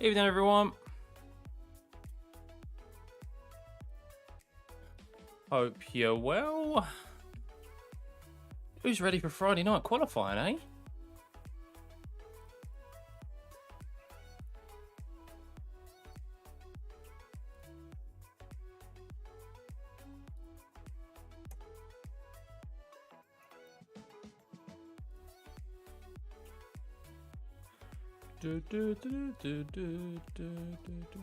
Evening, everyone. Hope you're well. Who's ready for Friday night qualifying, eh? Do, do, do, do, do, do, do.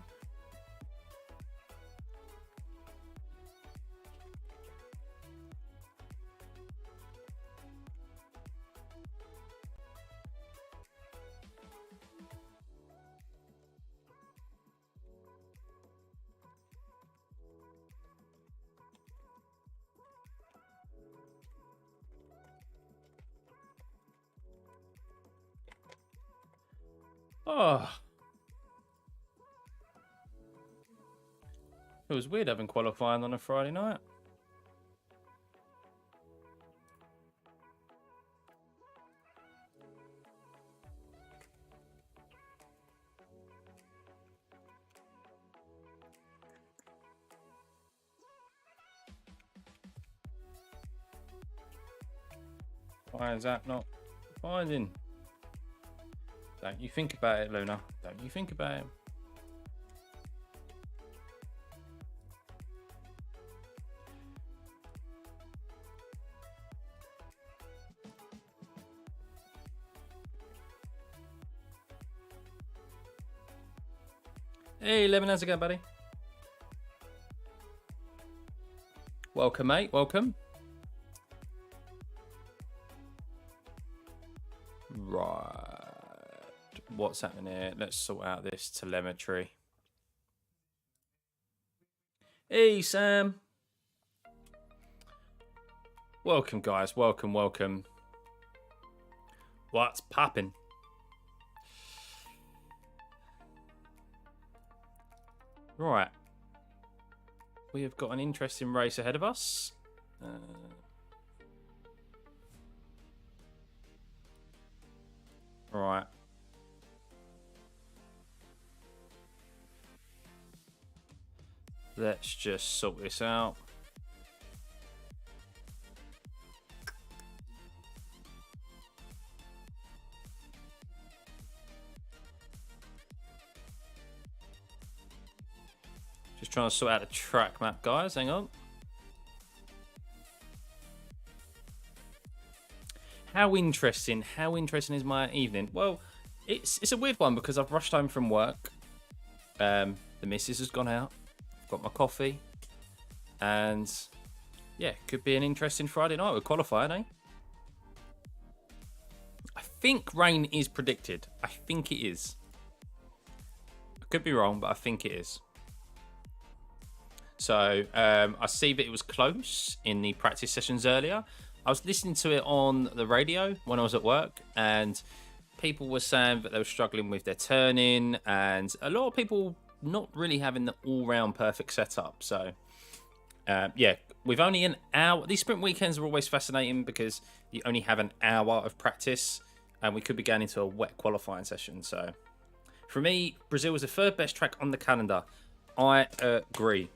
Oh, it was weird having qualifying on a Friday night. Why is that not finding? Don't you think about it, Luna. Don't you think about it. Hey, Lemon, how's it going, buddy? Welcome, mate. Welcome. Right. What's happening here? Let's sort out this telemetry. Hey, Sam. Welcome, guys. Welcome, welcome. What's popping? Right. We have got an interesting race ahead of us. Right. Let's just sort this out. Just trying to sort out the track map, guys. Hang on. How interesting is my evening? Well, it's a weird one because I've rushed home from work. The missus has gone out. I've got my coffee. And yeah, could be an interesting Friday night with qualifying, eh? I think rain is predicted. I think it is. I could be wrong, but I think it is. So I see that it was close in the practice sessions earlier. I was listening to it on the radio when I was at work, and people were saying that they were struggling with their turning, and a lot of people not really having the all-round perfect setup. So yeah, with only an hour, these sprint weekends are always fascinating because you only have an hour of practice, and we could be going into a wet qualifying session. So for me, Brazil is the third best track on the calendar. I agree.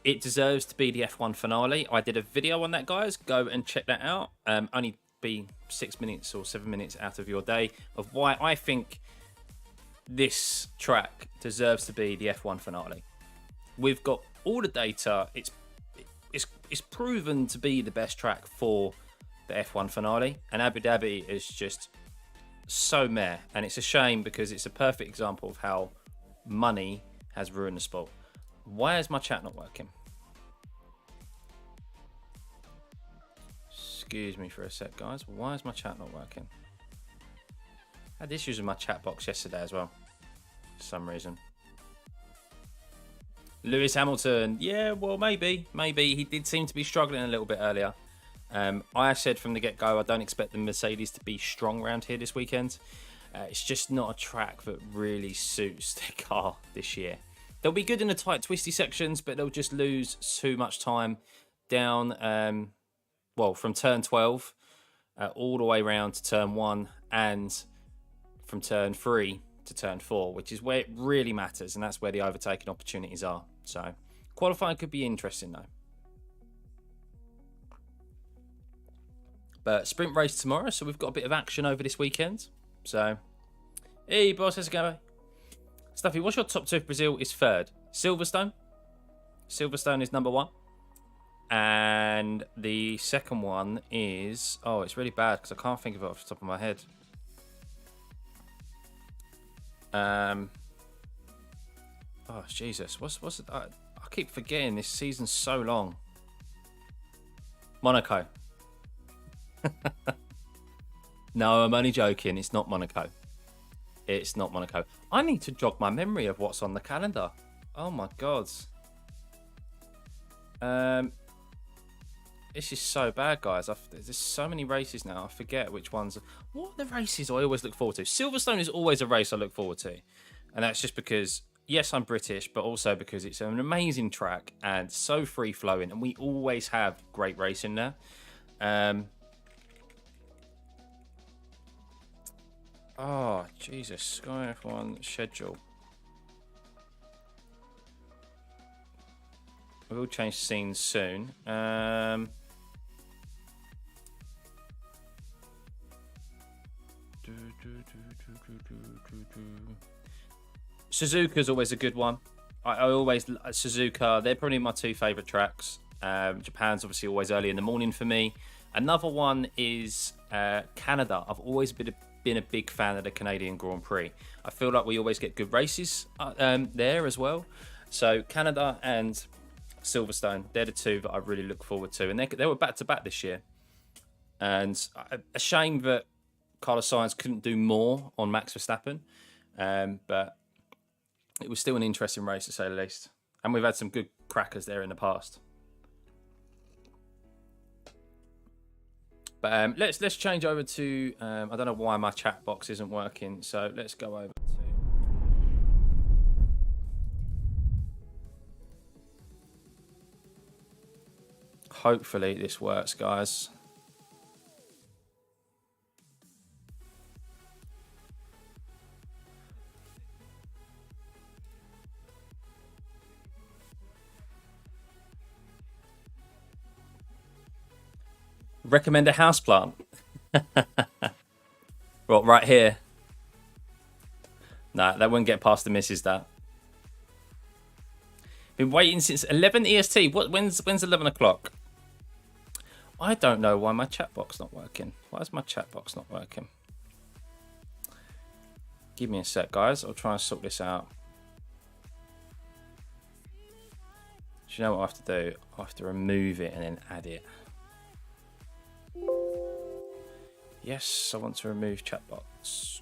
It deserves to be the F1 finale. I did a video on that, guys. Go and check that out. Only be 6 minutes or 7 minutes out of your day of why I think this track deserves to be the F1 finale. We've got all the data. It's proven to be the best track for the F1 finale, and Abu Dhabi is just so meh. And it's a shame because it's a perfect example of how money has ruined the sport. Why is my chat not working? Excuse me for a sec, guys. Why is my chat not working? I had issues with my chat box yesterday as well, for some reason. Lewis Hamilton. Yeah, well, maybe. He did seem to be struggling a little bit earlier. I said from the get-go, I don't expect the Mercedes to be strong around here this weekend. It's just not a track that really suits their car this year. They'll be good in the tight, twisty sections, but they'll just lose too much time down, well, from turn 12 all the way around to turn 1 and from turn 3 to turn 4, which is where it really matters, and that's where the overtaking opportunities are. So qualifying could be interesting though. But sprint race tomorrow, so we've got a bit of action over this weekend. So, hey boss, how's it going? Stuffy, what's your top 2 if Brazil is 3rd? Silverstone. Silverstone is number 1. And the second one is... Oh, it's really bad because I can't think of it off the top of my head. Oh, Jesus. What's it? I keep forgetting. This season's so long. Monaco. No, I'm only joking. It's not Monaco. It's not Monaco. I need to jog my memory of what's on the calendar. Oh, my God. This is so bad, guys. There's so many races now. I forget which ones. What are the races I always look forward to? Silverstone is always a race I look forward to. And that's just because, yes, I'm British, but also because it's an amazing track and so free-flowing. And we always have great racing there. Oh, Jesus. Sky F1 schedule. We will change scenes soon. Suzuka's always a good one. I always Suzuka. They're probably my 2 favourite tracks. Japan's obviously always early in the morning for me. Another one is Canada. I've always been a big fan of the Canadian Grand Prix. I feel like we always get good races there as well. So Canada and Silverstone, they're the 2 that I really look forward to, and they were back to back this year. And a shame that Carlos Sainz couldn't do more on Max Verstappen, but it was still an interesting race to say the least. And we've had some good crackers there in the past. But let's change over to I don't know why my chat box isn't working, so let's go over to. Hopefully this works, guys. Recommend a houseplant. Well, right here. Nah, that wouldn't get past the missus, that. Been waiting since 11 EST. When's 11 o'clock? I don't know why my chat box not working. Why is my chat box not working? Give me a sec, guys. I'll try and sort this out. Do you know what I have to do? I have to remove it and then add it. Yes, I want to remove chat box.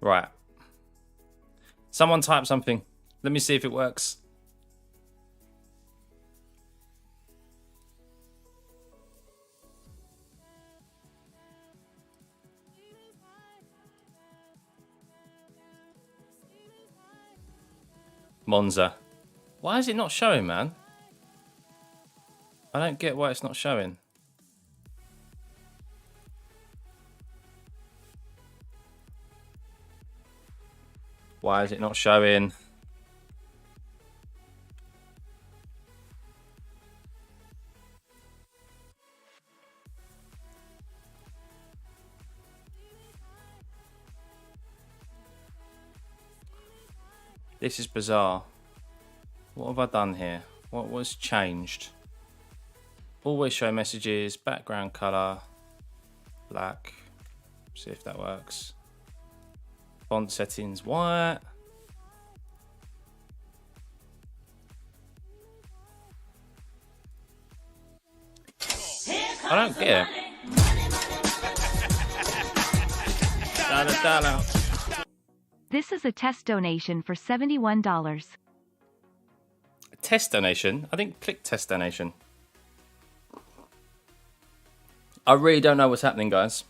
Right. Someone type something. Let me see if it works. Monza. Why is it not showing, man? I don't get why it's not showing. Why is it not showing? This is bizarre. What have I done here? What was changed? Always show messages, background color, black. See if that works. Font settings, white. I don't get it. Dollar. This is a test donation for $71. A test donation? I didn't click test donation. I really don't know what's happening, guys.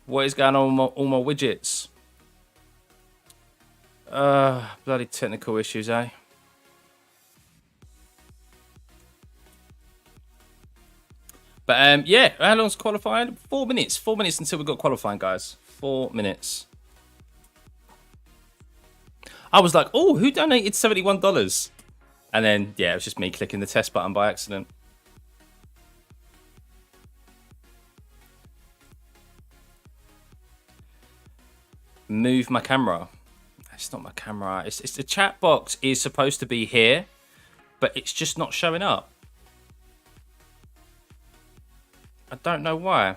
What is going on with all my widgets? Bloody technical issues, eh? But yeah, how long's qualifying? 4 minutes. 4 minutes until we got qualifying, guys. 4 minutes. I was like, oh, who donated $71? And then, yeah, it was just me clicking the test button by accident. Move my camera. It's not my camera. It's the chat box is supposed to be here, but it's just not showing up. I don't know why.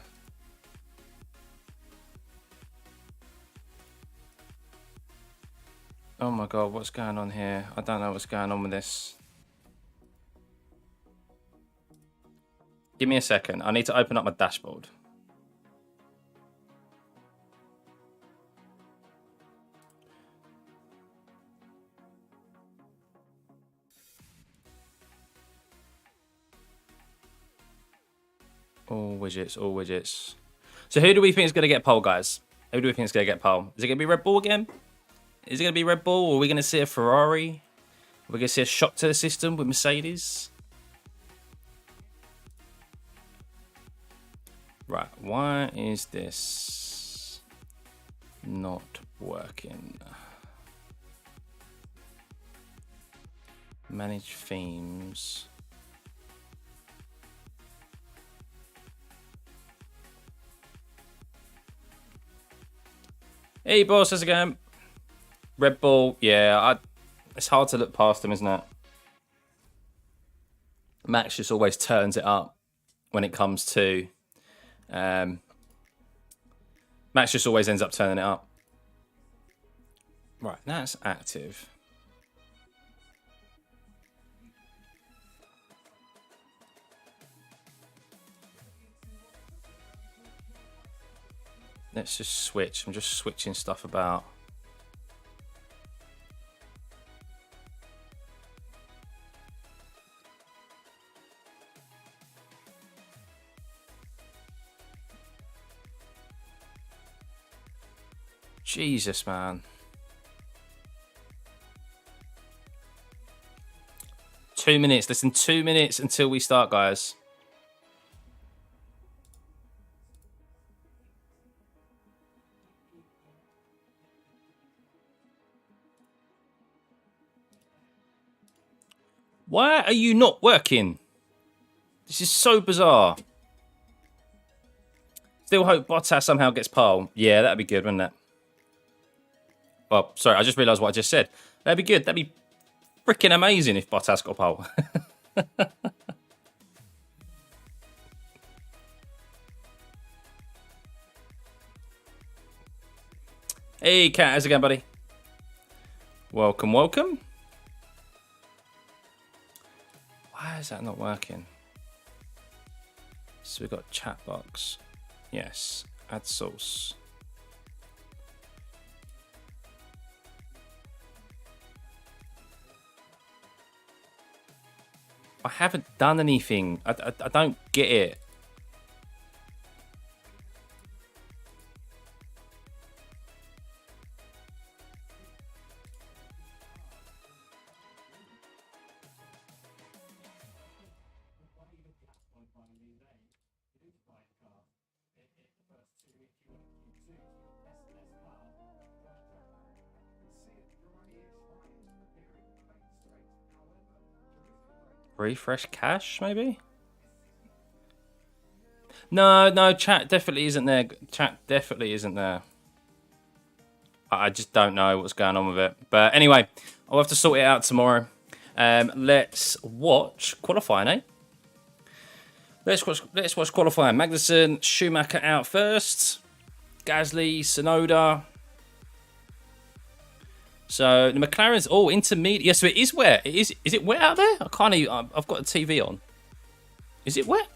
Oh my god, what's going on here? I don't know what's going on with this. Give me a second. I need to open up my dashboard. All widgets, all widgets. So who do we think is going to get pole, guys? Who do we think is going to get pole? Is it going to be Red Bull again? Is it going to be Red Bull, or are we going to see a Ferrari? Are we going to see a shock to the system with Mercedes? Right, why is this not working? Manage themes. Hey boss, how's it going? Red Bull, yeah, it's hard to look past them, isn't it? Max just always turns it up when it comes to... Max just always ends up turning it up. Right, that's active. Let's just switch. I'm just switching stuff about. Jesus, man. 2 minutes. Less than 2 minutes until we start, guys. Why are you not working? This is so bizarre. Still hope Bottas somehow gets pole. Yeah, that'd be good, wouldn't it? Oh, sorry, I just realised what I just said. That'd be good. That'd be freaking amazing if Bottas got pole. Hey, Cat, how's it going, buddy? Welcome, welcome. Why is that not working? So we've got chat box. Yes, add source. I haven't done anything. I don't get it. Refresh cache, maybe? No, chat definitely isn't there. Chat definitely isn't there. I just don't know what's going on with it. But anyway, I'll have to sort it out tomorrow. Let's watch qualifying, eh? Let's watch qualifying. Magnussen, Schumacher out first. Gasly, Tsunoda. So the McLaren's all intermediate. Yes, so it is wet. It is. Is it wet out there? I can't even. I've got the TV on. Is it wet?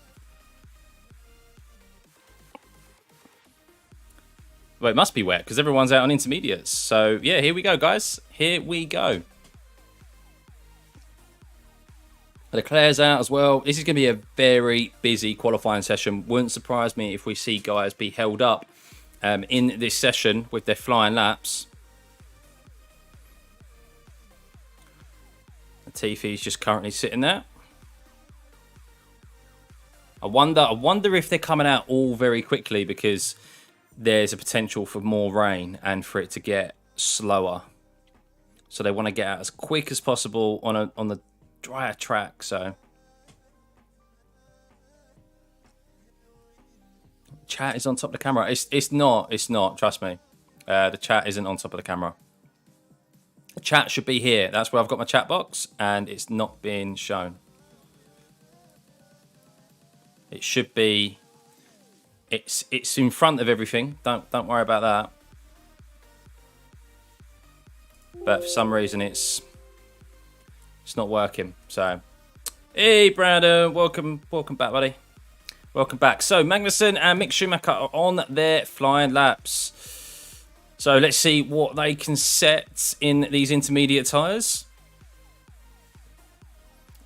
Well, it must be wet because everyone's out on intermediates. So yeah, here we go, guys. Here we go. Leclerc's out as well. This is going to be a very busy qualifying session. Wouldn't surprise me if we see guys be held up in this session with their flying laps. Latifi's just currently sitting there. I wonder if they're coming out all very quickly because there's a potential for more rain and for it to get slower. So they want to get out as quick as possible on the drier track. So chat is on top of the camera. It's not. Trust me, the chat isn't on top of the camera. The chat should be here. That's where I've got my chat box, and it's not being shown. It should be. It's in front of everything. Don't worry about that. But for some reason it's not working. So, hey Brandon, welcome back, buddy. Welcome back. So Magnussen and Mick Schumacher are on their flying laps. So let's see what they can set in these intermediate tyres.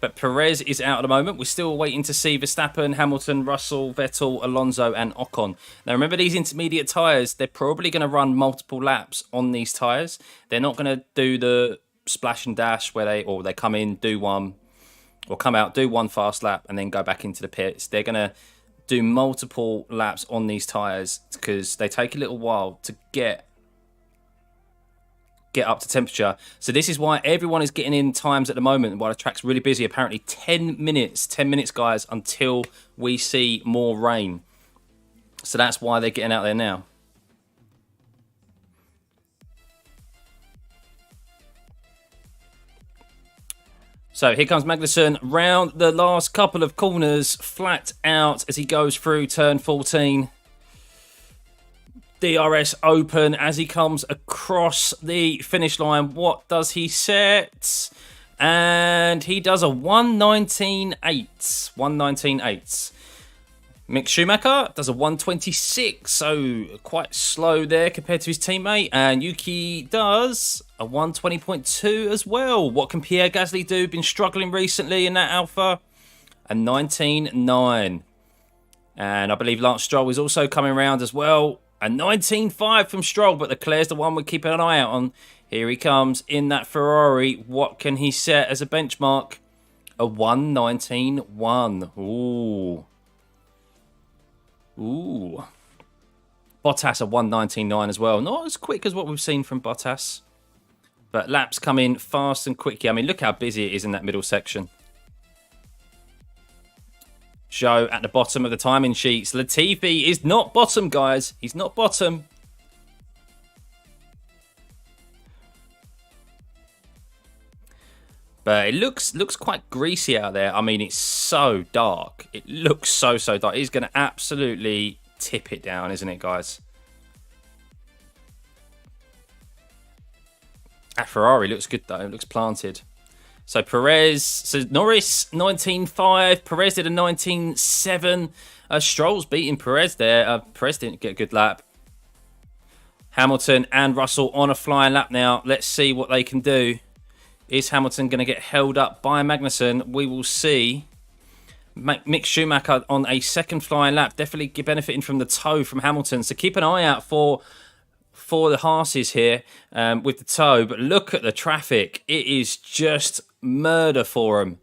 But Perez is out at the moment. We're still waiting to see Verstappen, Hamilton, Russell, Vettel, Alonso and Ocon. Now remember, these intermediate tyres, they're probably going to run multiple laps on these tyres. They're not going to do the splash and dash where they come in, do one, or come out, do one fast lap and then go back into the pits. They're going to do multiple laps on these tyres because they take a little while to get up to temperature. So this is why everyone is getting in times at the moment while the track's really busy. Apparently 10 minutes guys, until we see more rain. So that's why they're getting out there now. So here comes Magnussen round the last couple of corners, flat out as he goes through turn 14. DRS open as he comes across the finish line. What does he set? And he does a 119.8. 119.8. Mick Schumacher does a 126, so quite slow there compared to his teammate. And Yuki does a 120.2 as well. What can Pierre Gasly do? Been struggling recently in that Alpha. A 19.9. And I believe Lance Stroll is also coming around as well. A 19.5 from Stroll, but Leclerc's the one we're keeping an eye out on. Here he comes in that Ferrari. What can he set as a benchmark? A 119.1. Ooh. Bottas a 119.9 as well. Not as quick as what we've seen from Bottas. But laps come in fast and quick. I mean, look how busy it is in that middle section. Zhou at the bottom of the timing sheets. Latifi is not bottom, guys. He's not bottom. But it looks quite greasy out there. I mean, it's so dark. It looks so dark. He's going to absolutely tip it down, isn't it, guys? That Ferrari looks good, though. It looks planted. So Perez, so Norris 19.5, Perez did a 19.7. Stroll's beating Perez there. Perez didn't get a good lap. Hamilton and Russell on a flying lap now. Let's see what they can do. Is Hamilton going to get held up by Magnussen? We will see. Mick Schumacher on a second flying lap, definitely benefiting from the toe from Hamilton. So keep an eye out for the Haas's here with the toe. But look at the traffic. It is just murder for them.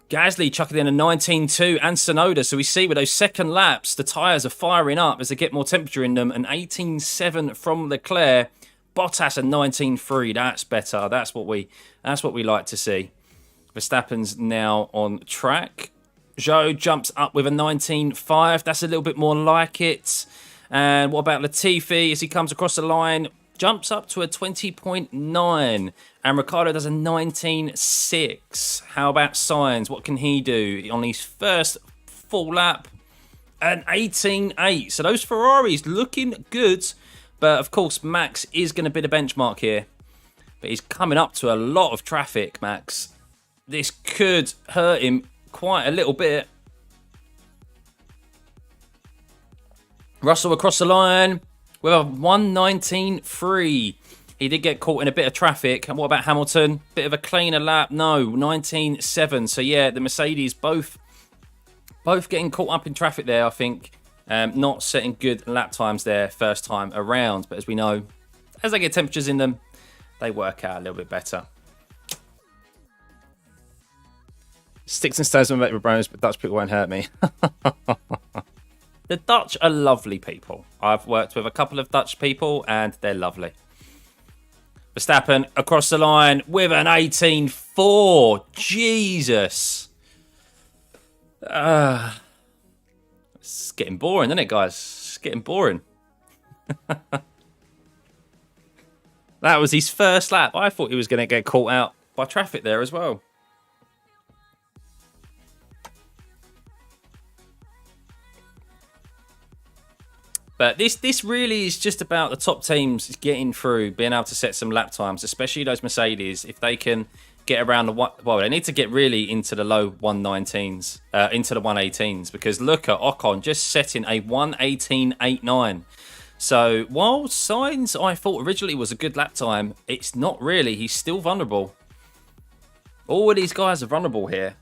Gasly chucking in a 19.2 and Tsunoda. So we see with those second laps, the tyres are firing up as they get more temperature in them. An 18.7 from Leclerc. Bottas a 19.3. That's better. That's what we like to see. Verstappen's now on track. Zhou jumps up with a 19.5. That's a little bit more like it. And what about Latifi as he comes across the line? Jumps up to a 20.9. And Ricciardo does a 19.6. How about Sainz? What can he do on his first full lap? An 18.8. So those Ferraris looking good. But of course, Max is going to be the benchmark here. But he's coming up to a lot of traffic, Max. This could hurt him quite a little bit. Russell across the line with a 119.3. He did get caught in a bit of traffic. And what about Hamilton? Bit of a cleaner lap. No, 19.7. So yeah, the Mercedes both getting caught up in traffic there, I think. Not setting good lap times there first time around, but as we know, as they get temperatures in them, they work out a little bit better. Sticks and stones will make me bros, but Dutch people won't hurt me. The Dutch are lovely people. I've worked with a couple of Dutch people, and they're lovely. Verstappen across the line with an 18.4. Jesus. It's getting boring, isn't it, guys? It's getting boring. That was his first lap. I thought he was going to get caught out by traffic there as well. But this really is just about the top teams getting through, being able to set some lap times, especially those Mercedes. If they can get around the well, they need to get really into the low 119s, into the 118s, because look at Ocon just setting a 118.89. So while Sainz, I thought originally was a good lap time, it's not really. He's still vulnerable. All of these guys are vulnerable here.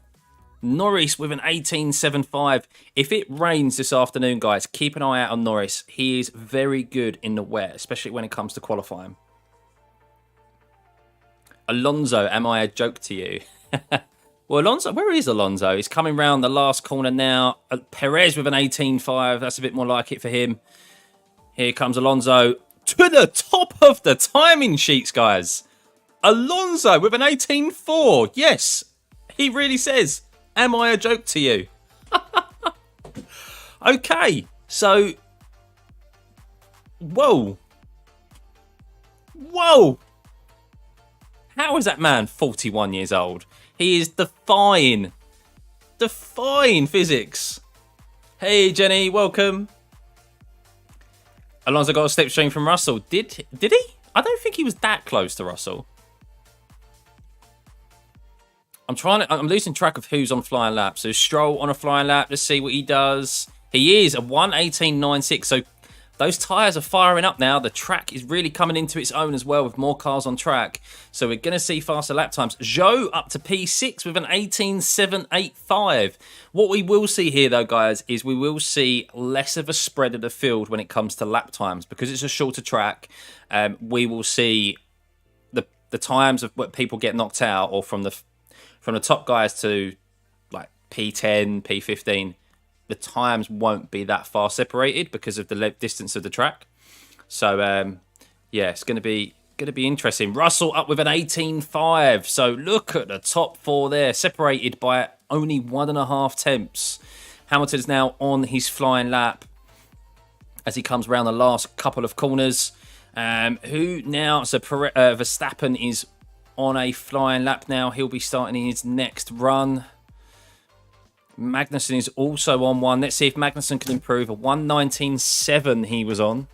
Norris with an 18.75. If it rains this afternoon, guys, keep an eye out on Norris. He is very good in the wet, especially when it comes to qualifying. Alonso, am I a joke to you? Well, Alonso, where is Alonso? He's coming round the last corner now. Perez with an 18.5. That's a bit more like it for him. Here comes Alonso to the top of the timing sheets, guys. Alonso with an 18.4. Yes, he really says, am I a joke to you? Okay, so... Whoa. Whoa. How is that man 41 years old? He is defying physics. Hey, Jenny, welcome. Alonso got a slipstream from Russell. Did he? I don't think he was that close to Russell. I'm losing track of who's on flying lap. So Stroll on a flying lap. Let's see what he does. He is a 118.96. So those tyres are firing up now. The track is really coming into its own as well with more cars on track. So we're going to see faster lap times. Zhou up to P6 with an 18.785. What we will see here, though, guys, is we will see less of a spread of the field when it comes to lap times. Because it's a shorter track, we will see the times of what people get knocked out, or from the top guys to like P10, P15, the times won't be that far separated because of the distance of the track. So yeah, it's going to be interesting. Russell up with an 18.5. So look at the top four there, separated by only 1.5 tenths. Hamilton's now on his flying lap as he comes around the last couple of corners. Who now? So Verstappen is on a flying lap now. He'll be starting his next run. Magnussen is also on one. Let's see if Magnussen can improve. A 119.7 he was on.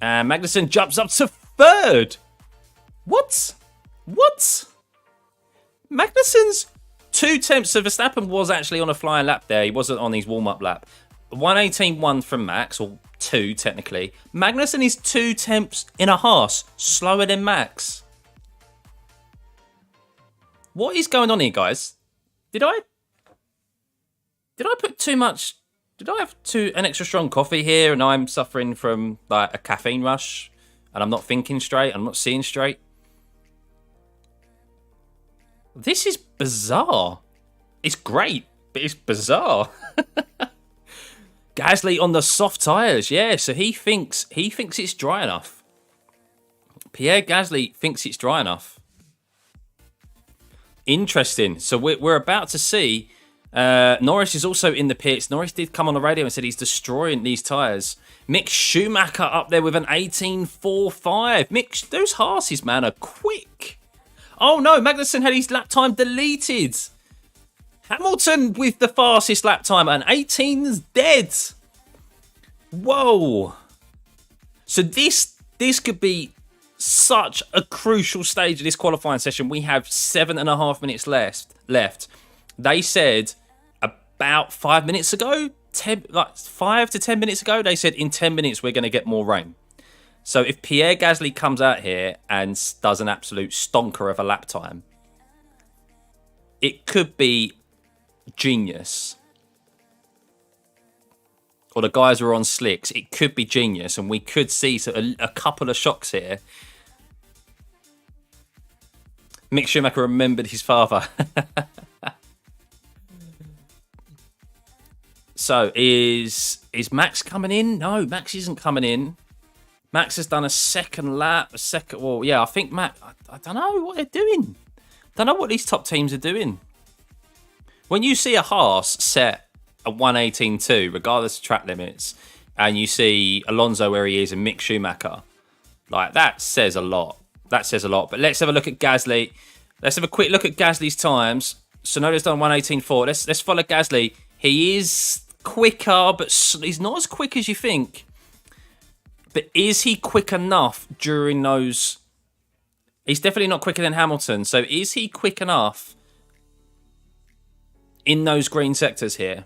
And Magnussen jumps up to third. What? Magnussen's 2 tenths of Verstappen was actually on a flying lap there. He wasn't on his warm-up lap. 118.1 from Max, or 2 technically. Magnussen is 2 tenths in a Haas, slower than Max. What is going on here, guys? Did I put too much? Did I have an extra strong coffee here, and I'm suffering from like a caffeine rush, and I'm not thinking straight, I'm not seeing straight? This is bizarre. It's great, but it's bizarre. Gasly on the soft tyres, yeah. So he thinks it's dry enough. Pierre Gasly thinks it's dry enough. Interesting. So we're about to see. Norris is also in the pits. Norris did come on the radio and said he's destroying these tyres. Mick Schumacher up there with an 18.45. Mick, those Haas's, man, are quick. Oh no, Magnussen had his lap time deleted. Hamilton with the fastest lap time, and 18's dead. Whoa. So this could be such a crucial stage of this qualifying session. We have 7.5 minutes left. They said about 5 minutes ago, 5 to 10 minutes ago, they said in 10 minutes we're going to get more rain. So if Pierre Gasly comes out here and does an absolute stonker of a lap time, it could be genius, or the guys who are on slicks, it could be genius, and we could see a couple of shocks here. Mick Schumacher remembered his father. So is Max coming in? No, Max isn't coming in. Max has done a second lap, well, yeah, I think Max, I don't know what they're doing. Don't know what these top teams are doing. When you see a Haas set a 1:18.2, regardless of track limits, and you see Alonso where he is and Mick Schumacher, like, that says a lot. That says a lot. But let's have a look at Gasly. Let's have a quick look at Gasly's times. Sonoda's done 1:18.4. Let's follow Gasly. He is quicker, but he's not as quick as you think. But is he quick enough during those? He's definitely not quicker than Hamilton. So is he quick enough in those green sectors here?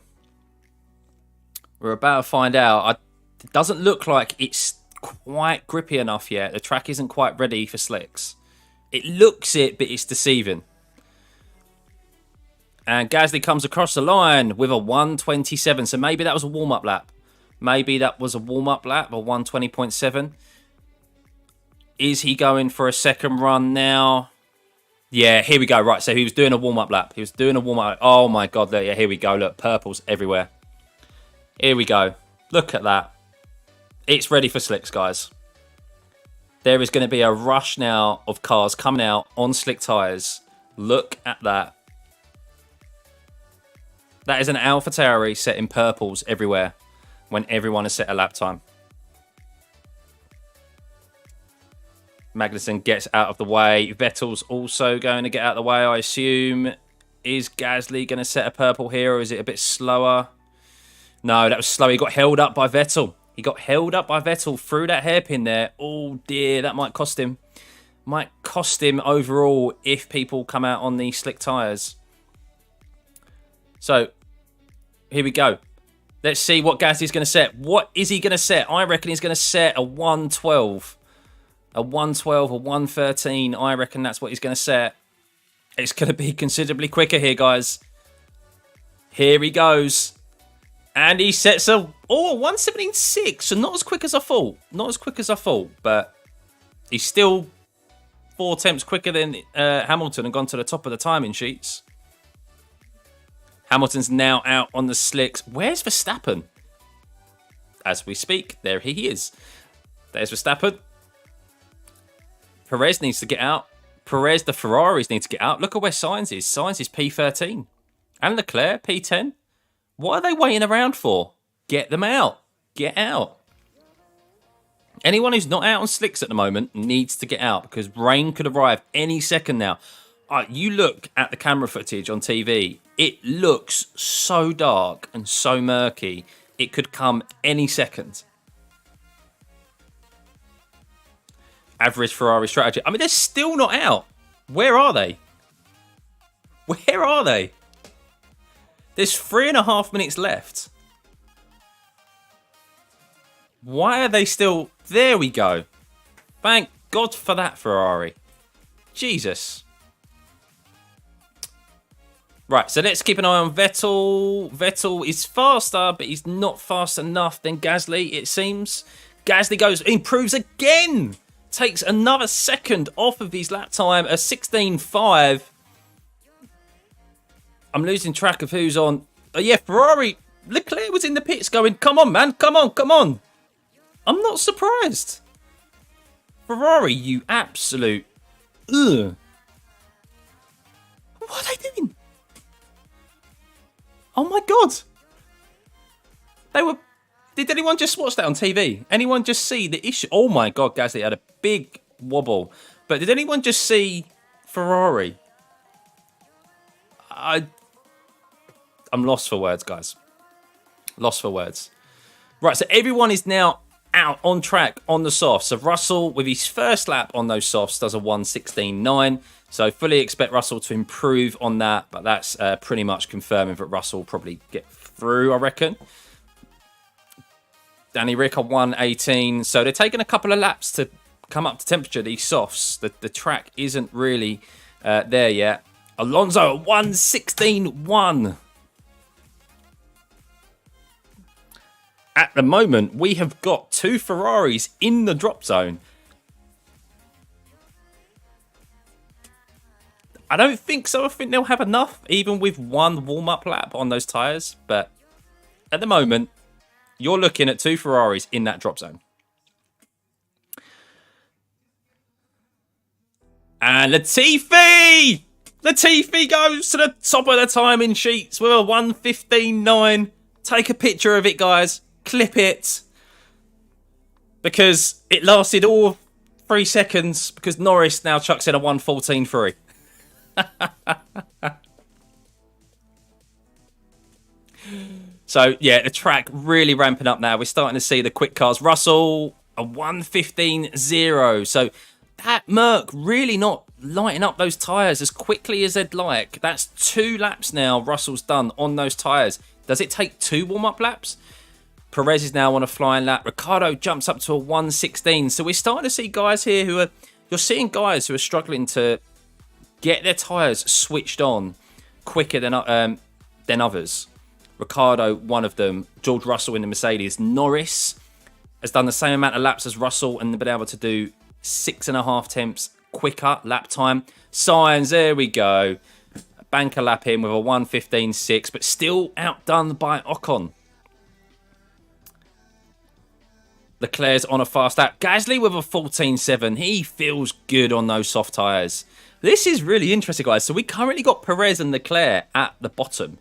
We're about to find out. It doesn't look like it's quite grippy enough yet. The track isn't quite ready for slicks. It looks it, but it's deceiving. And Gasly comes across the line with a 1:27. So maybe that was a warm-up lap. Maybe that was a warm-up lap, a 1:20.7. Is he going for a second run now? Yeah, here we go. Right, so he was doing a warm-up lap. He was doing a warm-up. Oh, my God. Yeah, here we go. Look, purples everywhere. Here we go. Look at that. It's ready for slicks, guys. There is going to be a rush now of cars coming out on slick tyres. Look at that. That is an AlphaTauri set in purples everywhere when everyone has set a lap time. Magnussen gets out of the way. Vettel's also going to get out of the way, I assume. Is Gasly going to set a purple here, or is it a bit slower? No, that was slow. He got held up by Vettel. He got held up by Vettel through that hairpin there. Oh, dear. That might cost him. Might cost him overall if people come out on the slick tyres. So, here we go. Let's see what Gasly's going to set. What is he going to set? I reckon he's going to set a 1:12. A 1:12, a 1:13. I reckon that's what he's going to set. It's going to be considerably quicker here, guys. Here he goes. And he sets a 1:17.6. So not as quick as I thought. Not as quick as I thought. But he's still 4 tenths quicker than Hamilton and gone to the top of the timing sheets. Hamilton's now out on the slicks. Where's Verstappen? As we speak, there he is. There's Verstappen. Perez needs to get out. Perez, the Ferraris need to get out. Look at where Sainz is. Sainz is P13. And Leclerc, P10. What are they waiting around for? Get them out. Get out. Anyone who's not out on slicks at the moment needs to get out because rain could arrive any second now. You look at the camera footage on TV. It looks so dark and so murky. It could come any second. Average Ferrari strategy. I mean, they're still not out. Where are they? Where are they? There's 3.5 minutes left. Why are they still... There we go. Thank God for that, Ferrari. Jesus. Right, so let's keep an eye on Vettel. Vettel is faster, but he's not fast enough than Gasly, it seems. Gasly improves again. Takes another second off of his lap time, a 16.5. I'm losing track of who's on. Yeah, Ferrari. Leclerc was in the pits going, come on, man, come on, come on. I'm not surprised. Ferrari, you absolute... Ugh. What are they doing? Oh my God. They were... Did anyone just watch that on TV? Anyone just see the issue? Oh my God, Gasly had a big wobble. But did anyone just see Ferrari? I'm lost for words, guys. Lost for words. Right, so everyone is now out on track on the softs. So Russell, with his first lap on those softs, does a 1:16.9. So fully expect Russell to improve on that. But that's pretty much confirming that Russell will probably get through, I reckon. Danny Rick on 1:18. So they're taking a couple of laps to come up to temperature, these softs. The track isn't really there yet. Alonso at 1:16.1. at the moment, we have got 2 Ferraris in the drop zone. I don't think so. I think they'll have enough, even with 1 warm-up lap on those tyres. But at the moment, you're looking at 2 Ferraris in that drop zone. And Latifi! Latifi goes to the top of the timing sheets with a 1:15.9. Take a picture of it, guys. Clip it. Because it lasted all 3 seconds. Because Norris now chucks in a 1:14.3. So, yeah, the track really ramping up now. We're starting to see the quick cars. Russell, a 1:15.0. So, that Merc really not lighting up those tyres as quickly as they'd like. That's 2 laps now Russell's done on those tyres. Does it take 2 warm-up laps? Perez is now on a flying lap. Ricciardo jumps up to a 1:16. So we're starting to see guys here who are... You're seeing guys who are struggling to get their tyres switched on quicker than others. Ricciardo, one of them. George Russell in the Mercedes. Norris has done the same amount of laps as Russell and been able to do 6.5 tenths quicker lap time. Sainz, there we go. Banker lap in with a 1:15.6, but still outdone by Ocon. Leclerc's on a fast lap. Gasly with a 14.7. He feels good on those soft tyres. This is really interesting, guys. So we currently got Perez and Leclerc at the bottom.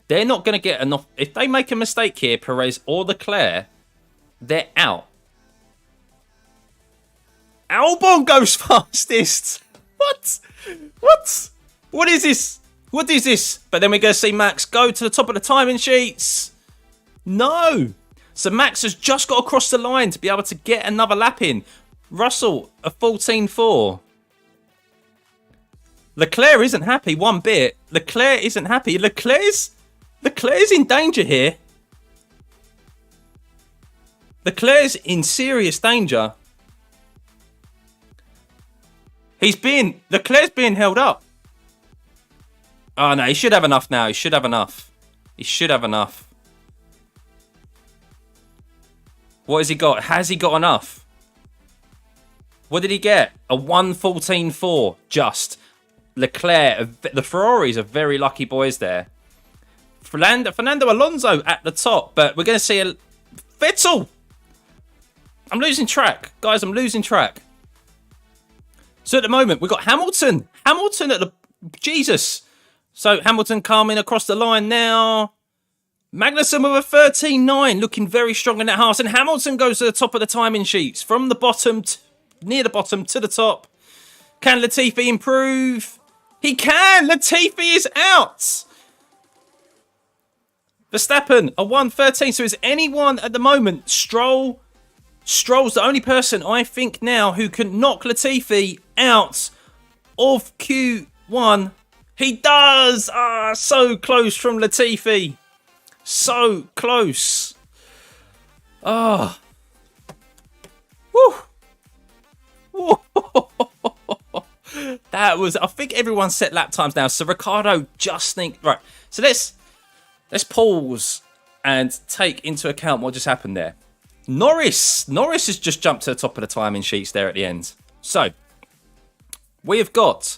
They're not going to get enough. If they make a mistake here, Perez or Leclerc, they're out. Albon goes fastest. What? What is this? What is this? But then we're going to see Max go to the top of the timing sheets. No. So Max has just got across the line to be able to get another lap in. Russell, a 14.4. Leclerc isn't happy one bit. Leclerc isn't happy. Leclerc's in danger here. Leclerc's in serious danger. Leclerc's being held up. Oh no, he should have enough now. He should have enough. What has he got? Has he got enough? What did he get? A 1:14.4 just. Leclerc, the Ferraris are very lucky boys there. Fernando Alonso at the top, but we're going to see a Vettel. I'm losing track. Guys, I'm losing track. So at the moment, we've got Hamilton. Hamilton at the... Jesus. So Hamilton coming across the line now. Magnussen with a 13.9, looking very strong in that Haas. And Hamilton goes to the top of the timing sheets. From the bottom, near the bottom to the top. Can Latifi improve? He can! Latifi is out! Verstappen, a 1:13. So is anyone at the moment? Stroll's the only person I think now who can knock Latifi out of Q1. He does! Ah, so close from Latifi. So close. Ah. Oh. Woo. That was... I think everyone's set lap times now. So Ricciardo just think... Right. So let's pause and take into account what just happened there. Norris has just jumped to the top of the timing sheets there at the end. So, we have got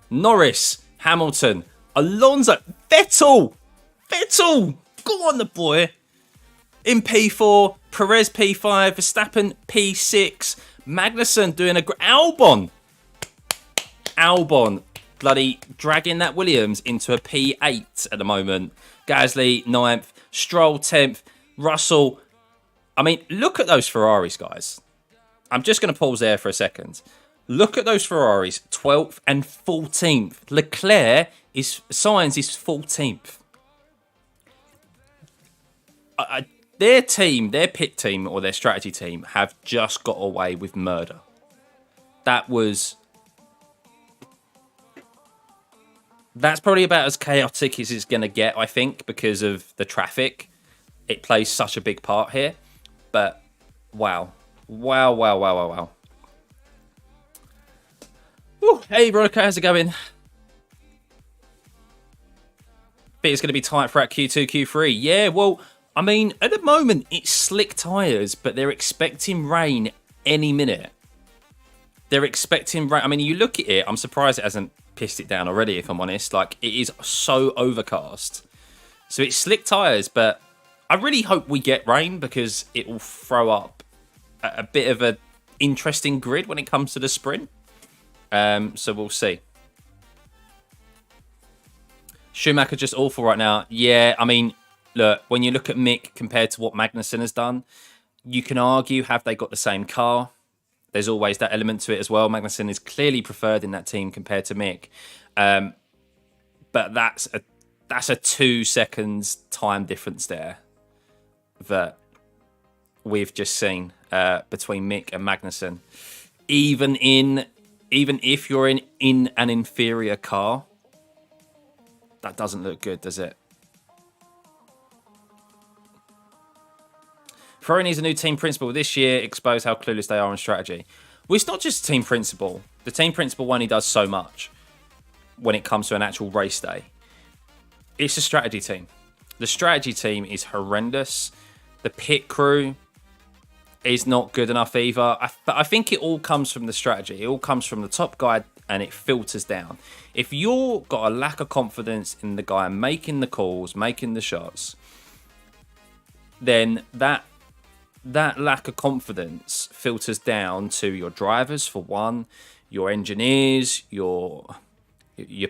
Norris, Hamilton, Alonso, Vettel, go on the boy, in P4, Perez P5, Verstappen P6, Magnussen doing a... Albon, bloody dragging that Williams into a P8 at the moment. Gasly 9th, Stroll 10th, Russell... I mean, look at those Ferraris, guys. I'm just going to pause there for a second. Look at those Ferraris, 12th and 14th. Sainz is 14th. Their team, their pit team or their strategy team have just got away with murder. That's probably about as chaotic as it's going to get, I think, because of the traffic. It plays such a big part here. But, wow. Wow. Ooh, hey, Veronica, how's it going? Think it's going to be tight throughout Q2, Q3. Yeah, well, I mean, at the moment, it's slick tyres, but they're expecting rain any minute. They're expecting rain. I mean, you look at it, I'm surprised it hasn't pissed it down already, if I'm honest. Like, it is so overcast. So it's slick tyres, but I really hope we get rain because it will throw up a bit of an interesting grid when it comes to the sprint. So we'll see. Schumacher just awful right now. Yeah, I mean, look, when you look at Mick compared to what Magnussen has done, you can argue, have they got the same car? There's always that element to it as well. Magnussen is clearly preferred in that team compared to Mick. But that's a 2 seconds time difference there that we've just seen between Mick and Magnussen. Even if you're in an inferior car, that doesn't look good, does it? Ferrari needs a new team principal this year, expose how clueless they are on strategy. Well, it's not just team principal. The team principal only does so much when it comes to an actual race day. It's a strategy team. The strategy team is horrendous. The pit crew is not good enough either. But I think it all comes from the strategy. It all comes from the top guy and it filters down. If you've got a lack of confidence in the guy making the calls, making the shots, then that lack of confidence filters down to your drivers, for one, your engineers, your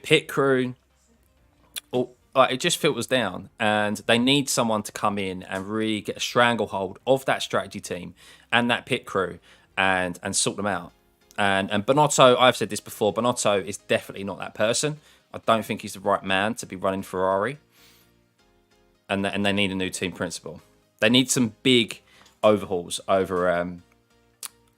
pit crew. It just filters down, and they need someone to come in and really get a stranglehold of that strategy team and that pit crew and sort them out. And Binotto, I've said this before, Binotto is definitely not that person. I don't think he's the right man to be running Ferrari. And they need a new team principal. They need some big overhauls over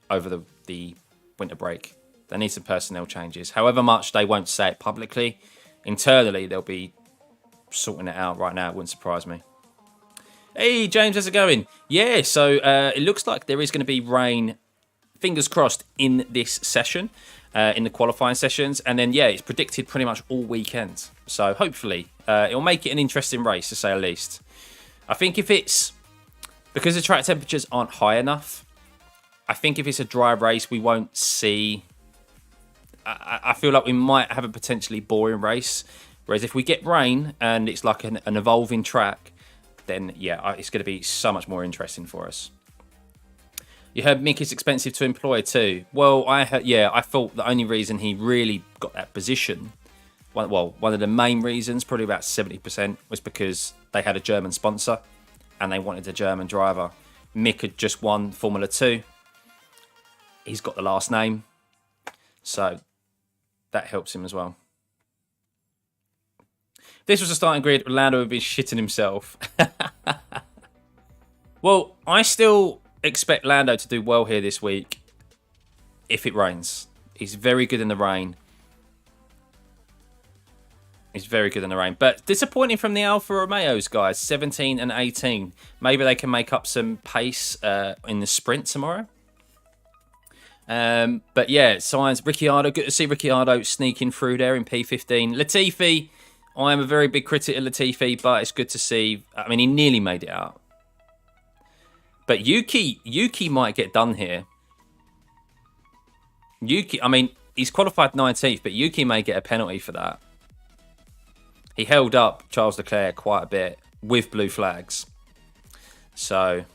the winter break. They need some personnel changes. However much they won't say it publicly, internally they'll be sorting it out right now. It wouldn't surprise me. Hey James, how's it going? Yeah, so it looks like there is going to be rain, fingers crossed, in this session, in the qualifying sessions, and then it's predicted pretty much all weekend. So hopefully it'll make it an interesting race, to say the least. I think if it's because the track temperatures aren't high enough, I think if it's a dry race, we won't see. I feel like we might have a potentially boring race. Whereas if we get rain and it's like an evolving track, then it's going to be so much more interesting for us. You heard Mick is expensive to employ too. Well, I thought the only reason he really got that position, one of the main reasons, probably about 70%, was because they had a German sponsor and they wanted a German driver. Mick had just won Formula 2. He's got the last name, so that helps him as well. If this was a starting grid, Lando would be shitting himself. Well, I still expect Lando to do well here this week if it rains. He's very good in the rain. But disappointing from the Alfa Romeos, guys. 17 and 18. Maybe they can make up some pace in the sprint tomorrow. But signs. Ricciardo, good to see Ricciardo sneaking through there in P15. Latifi, I am a very big critic of Latifi, but it's good to see. I mean, he nearly made it out. But Yuki might get done here. Yuki, I mean, he's qualified 19th, but Yuki may get a penalty for that. He held up Charles Leclerc quite a bit with blue flags. So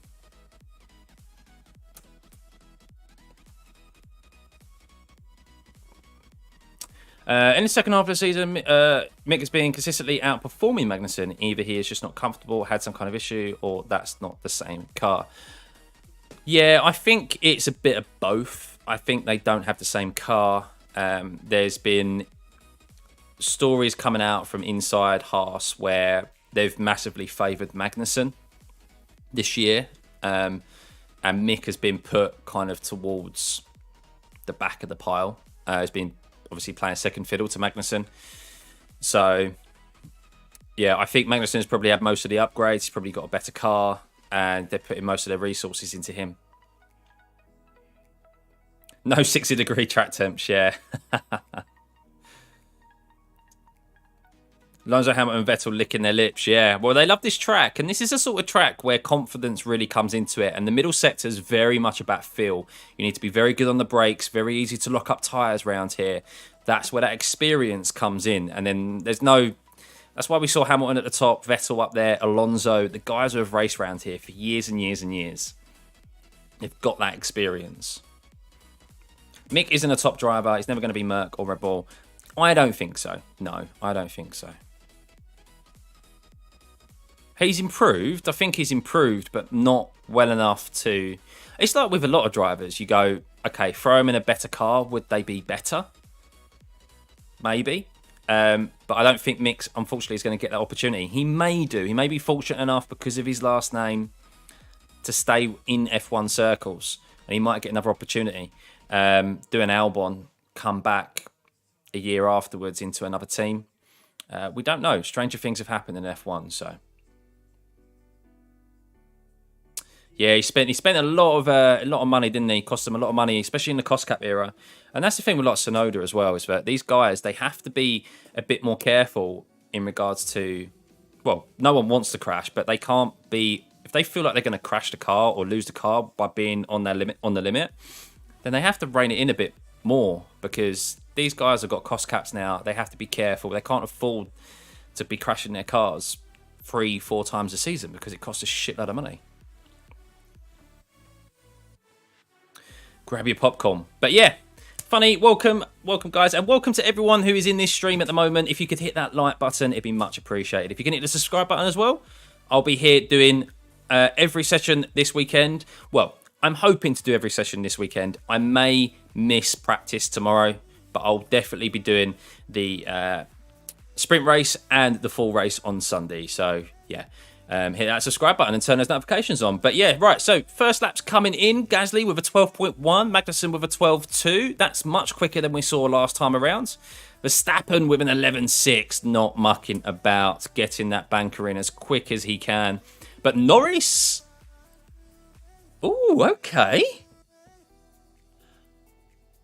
in the second half of the season, Mick has been consistently outperforming Magnussen. Either he is just not comfortable, had some kind of issue, or that's not the same car. Yeah, I think it's a bit of both. I think they don't have the same car. There's been stories coming out from inside Haas where they've massively favoured Magnussen this year. And Mick has been put kind of towards the back of the pile. He's been obviously playing second fiddle to Magnussen. So, I think Magnussen's probably had most of the upgrades. He's probably got a better car, and they're putting most of their resources into him. No 60-degree track temps, yeah. Alonso, Hamilton and Vettel licking their lips, yeah. Well, they love this track, and this is a sort of track where confidence really comes into it, and the middle sector is very much about feel. You need to be very good on the brakes, very easy to lock up tyres around here. That's where that experience comes in, and then there's no... That's why we saw Hamilton at the top, Vettel up there, Alonso, the guys who have raced around here for years and years and years. They've got that experience. Mick isn't a top driver. He's never going to be Merc or Red Bull. I don't think so. No, I don't think so. He's improved. I think he's improved, but not well enough to... It's like with a lot of drivers. You go, okay, throw him in a better car. Would they be better? Maybe. But I don't think Mick, unfortunately, is going to get that opportunity. He may do. He may be fortunate enough because of his last name to stay in F1 circles. And he might get another opportunity. Do an Albon, come back a year afterwards into another team. We don't know. Stranger things have happened in F1, so... Yeah, he spent a lot of money, didn't he? Cost him a lot of money, especially in the cost cap era. And that's the thing with like Tsunoda as well, is that these guys, they have to be a bit more careful in regards to, well, no one wants to crash, but they can't be, if they feel like they're going to crash the car or lose the car by being on the limit, then they have to rein it in a bit more, because these guys have got cost caps now. They have to be careful. They can't afford to be crashing their cars 3-4 times a season because it costs a shitload of money. Grab your popcorn. But yeah, funny, welcome guys, and welcome to everyone who is in this stream at the moment. If you could hit that like button, it'd be much appreciated. If you can hit the subscribe button as well, I'll be here doing every session this weekend. Well, I'm hoping to do every session this weekend. I may miss practice tomorrow, but I'll definitely be doing the sprint race and the full race on Sunday. So yeah. Hit that subscribe button and turn those notifications on. But yeah, right, so first lap's coming in. Gasly with a 12.1, Magnussen with a 12.2. That's much quicker than we saw last time around. Verstappen with an 11.6, not mucking about, getting that banker in as quick as he can. But Norris... Ooh, okay.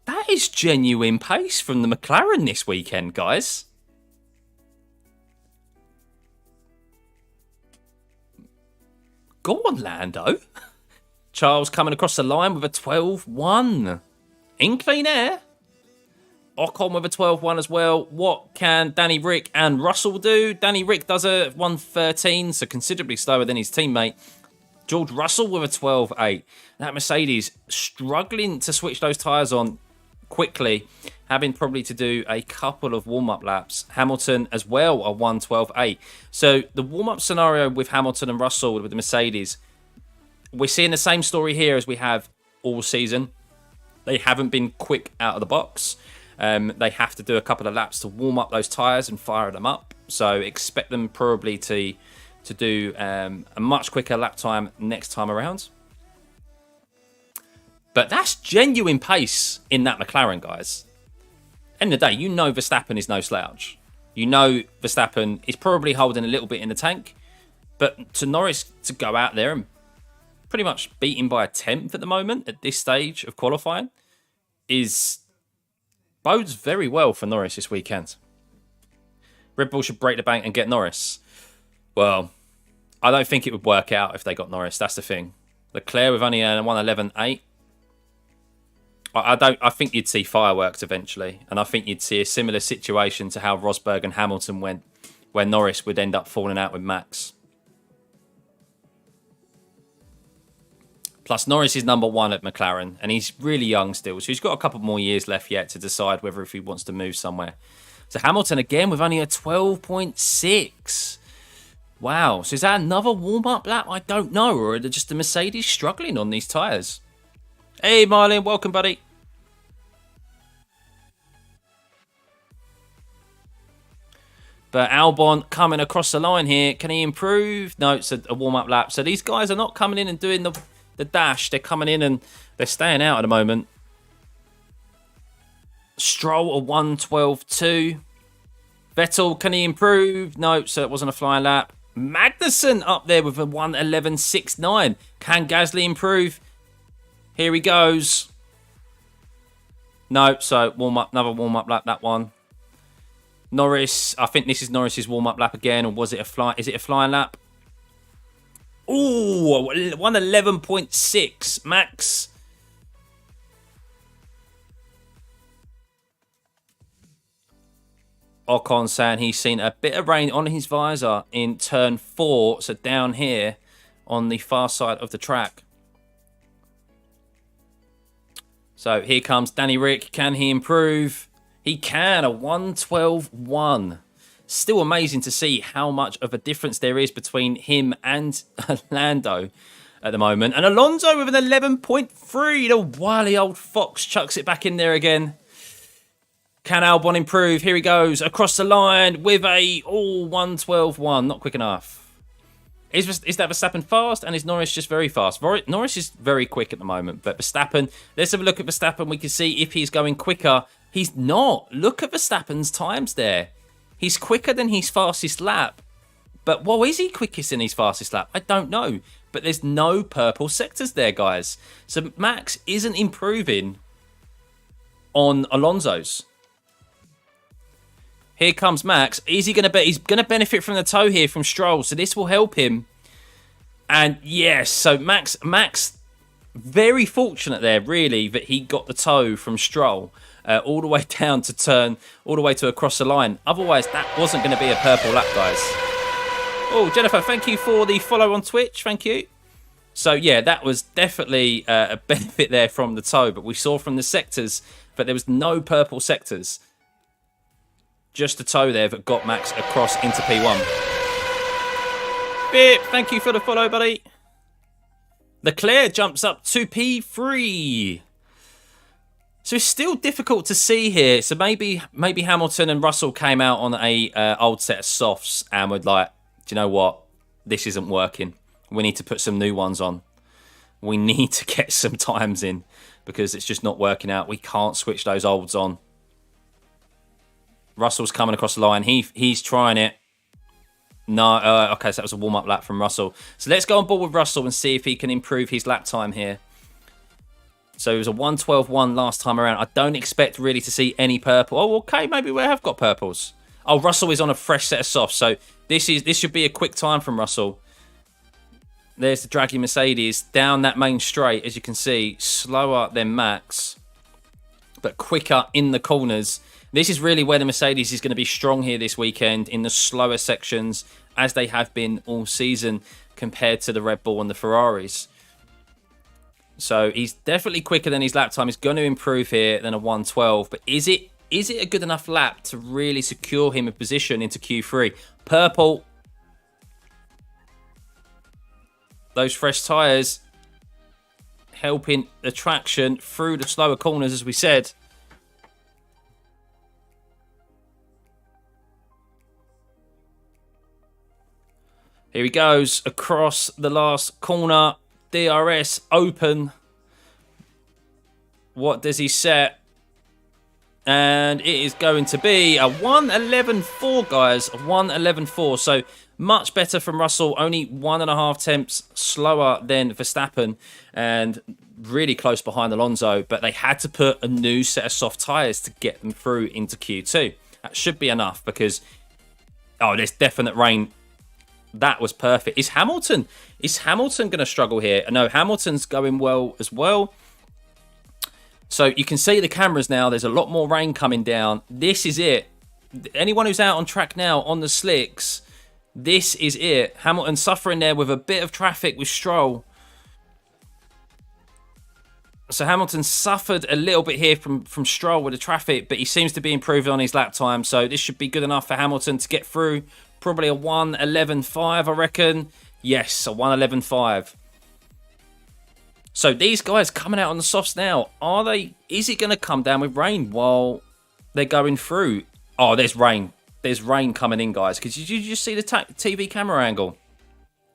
That is genuine pace from the McLaren this weekend, guys. Go on, Lando. Charles coming across the line with a 12.1. In clean air. Ocon with a 12.1 as well. What can Danny Rick and Russell do? Danny Rick does a 1.13, so considerably slower than his teammate. George Russell with a 12.8. That Mercedes struggling to switch those tyres on quickly, having probably to do a couple of warm-up laps. Hamilton as well, a 1.12.8. So the warm-up scenario with Hamilton and Russell with the Mercedes, we're seeing the same story here as we have all season. They haven't been quick out of the box. They have to do a couple of laps to warm up those tyres and fire them up. So expect them probably to do a much quicker lap time next time around. But that's genuine pace in that McLaren, guys. End of the day, you know Verstappen is no slouch. You know Verstappen is probably holding a little bit in the tank. But to Norris to go out there and pretty much beat him by a 10th at the moment, at this stage of qualifying, bodes very well for Norris this weekend. Red Bull should break the bank and get Norris. Well, I don't think it would work out if they got Norris. That's the thing. Leclerc with only a 1.11.8. I think you'd see fireworks eventually, and I think you'd see a similar situation to how Rosberg and Hamilton went, where Norris would end up falling out with Max. Plus, Norris is number one at McLaren, and he's really young still, so he's got a couple more years left yet to decide whether if he wants to move somewhere. So Hamilton again with only a 12.6. Wow, so is that another warm-up lap? I don't know, or are just the Mercedes struggling on these tyres? Hey, Marlon, welcome, buddy. But Albon coming across the line here. Can he improve? No, it's a warm-up lap. So these guys are not coming in and doing the dash. They're coming in and they're staying out at the moment. Stroll a 1.12.2. Vettel, can he improve? No, so it wasn't a flying lap. Magnussen up there with a 1.11.69. Can Gasly improve? Here he goes. No, so another warm-up lap, that one. Norris, I think this is Norris's warm-up lap again, or was it a fly? Is it a flying lap? Ooh, 111.6, Max. Ocon saying he's seen a bit of rain on his visor in turn 4, so down here on the far side of the track. So here comes Danny Rick. Can he improve? He can, a 112.1. Still amazing to see how much of a difference there is between him and Lando at the moment. And Alonso with an 11.3. The wily old fox chucks it back in there again. Can Albon improve? Here he goes across the line with a 112.1. Not quick enough. Is that Verstappen fast? And is Norris just very fast? Norris is very quick at the moment. But Verstappen, let's have a look at Verstappen. We can see if he's going quicker. He's not. Look at Verstappen's times there. He's quicker than his fastest lap. But, well, is he quickest in his fastest lap? I don't know. But there's no purple sectors there, guys. So Max isn't improving on Alonso's. Here comes Max. Is he going to He's going to benefit from the tow here from Stroll, so this will help him. And yes, so Max, very fortunate there, really, that he got the tow from Stroll all the way down to turn, all the way to across the line. Otherwise, that wasn't going to be a purple lap, guys. Oh, Jennifer, thank you for the follow on Twitch. Thank you. So yeah, that was definitely a benefit there from the tow, but we saw from the sectors that there was no purple sectors. Just the toe there that got Max across into P1. Bip, thank you for the follow, buddy. Leclerc jumps up to P3. So it's still difficult to see here. So maybe Hamilton and Russell came out on a old set of softs and were like, do you know what? This isn't working. We need to put some new ones on. We need to get some times in because it's just not working out. We can't switch those olds on. Russell's coming across the line. He's trying it. No, okay, so that was a warm-up lap from Russell. So let's go on board with Russell and see if he can improve his lap time here. So it was a 112.1 last time around. I don't expect really to see any purple. Oh, okay, maybe we have got purples. Oh, Russell is on a fresh set of softs. So this should be a quick time from Russell. There's the draggy Mercedes down that main straight, as you can see. Slower than Max, but quicker in the corners. This is really where the Mercedes is going to be strong here this weekend in the slower sections, as they have been all season compared to the Red Bull and the Ferraris. So he's definitely quicker than his lap time. He's going to improve here than a 112. But is it a good enough lap to really secure him a position into Q3? Purple. Those fresh tyres helping the traction through the slower corners, as we said. Here he goes across the last corner. DRS open. What does he set? And it is going to be a 111.4, guys. A 111.4. So much better from Russell. Only 1.5 tenths slower than Verstappen. And really close behind Alonso. But they had to put a new set of soft tyres to get them through into Q2. That should be enough because... oh, there's definite rain. That was perfect. Is Hamilton going to struggle here? No, Hamilton's going well as well. So you can see the cameras now. There's a lot more rain coming down. This is it. Anyone who's out on track now on the slicks, this is it. Hamilton suffering there with a bit of traffic with Stroll. So Hamilton suffered a little bit here from Stroll with the traffic, but he seems to be improving on his lap time. So this should be good enough for Hamilton to get through. Probably a 111.5, I reckon. Yes, a 111.5. So these guys coming out on the softs now, are they? Is it going to come down with rain while they're going through? Oh, there's rain. There's rain coming in, guys. Did you just see the TV camera angle?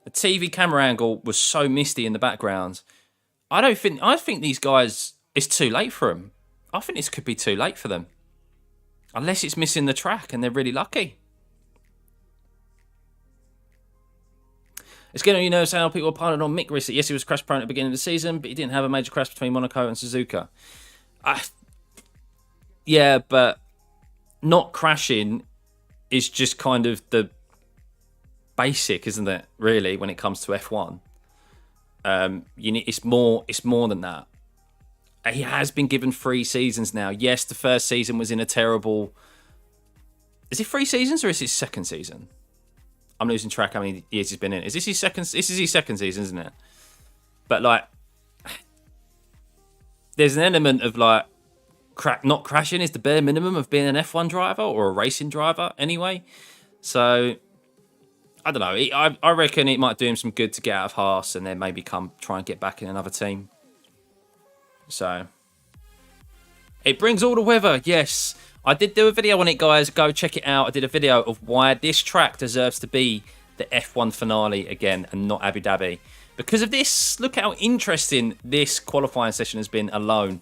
The TV camera angle was so misty in the background. I think these guys, it's too late for them. I think this could be too late for them. Unless it's missing the track and they're really lucky. It's getting on your nerves how people are piling on Mick Riss. Yes, he was crash prone at the beginning of the season, but he didn't have a major crash between Monaco and Suzuka. Yeah, but not crashing is just kind of the basic, isn't it? Really, when it comes to F1, you need it's more than that. He has been given 3 seasons now. Yes, the first season was in a terrible. Is it 3 seasons or is it his second season? I'm losing track how many years he's been in. Is this his second? This is his second season, isn't it? But like, there's an element of like, not crashing is the bare minimum of being an F1 driver or a racing driver anyway. So I don't know. I reckon it might do him some good to get out of Haas and then maybe try and get back in another team. So it brings all the weather. Yes, I did do a video on it, guys. Go check it out. I did a video of why this track deserves to be the F1 finale again and not Abu Dhabi. Because of this, look how interesting this qualifying session has been alone.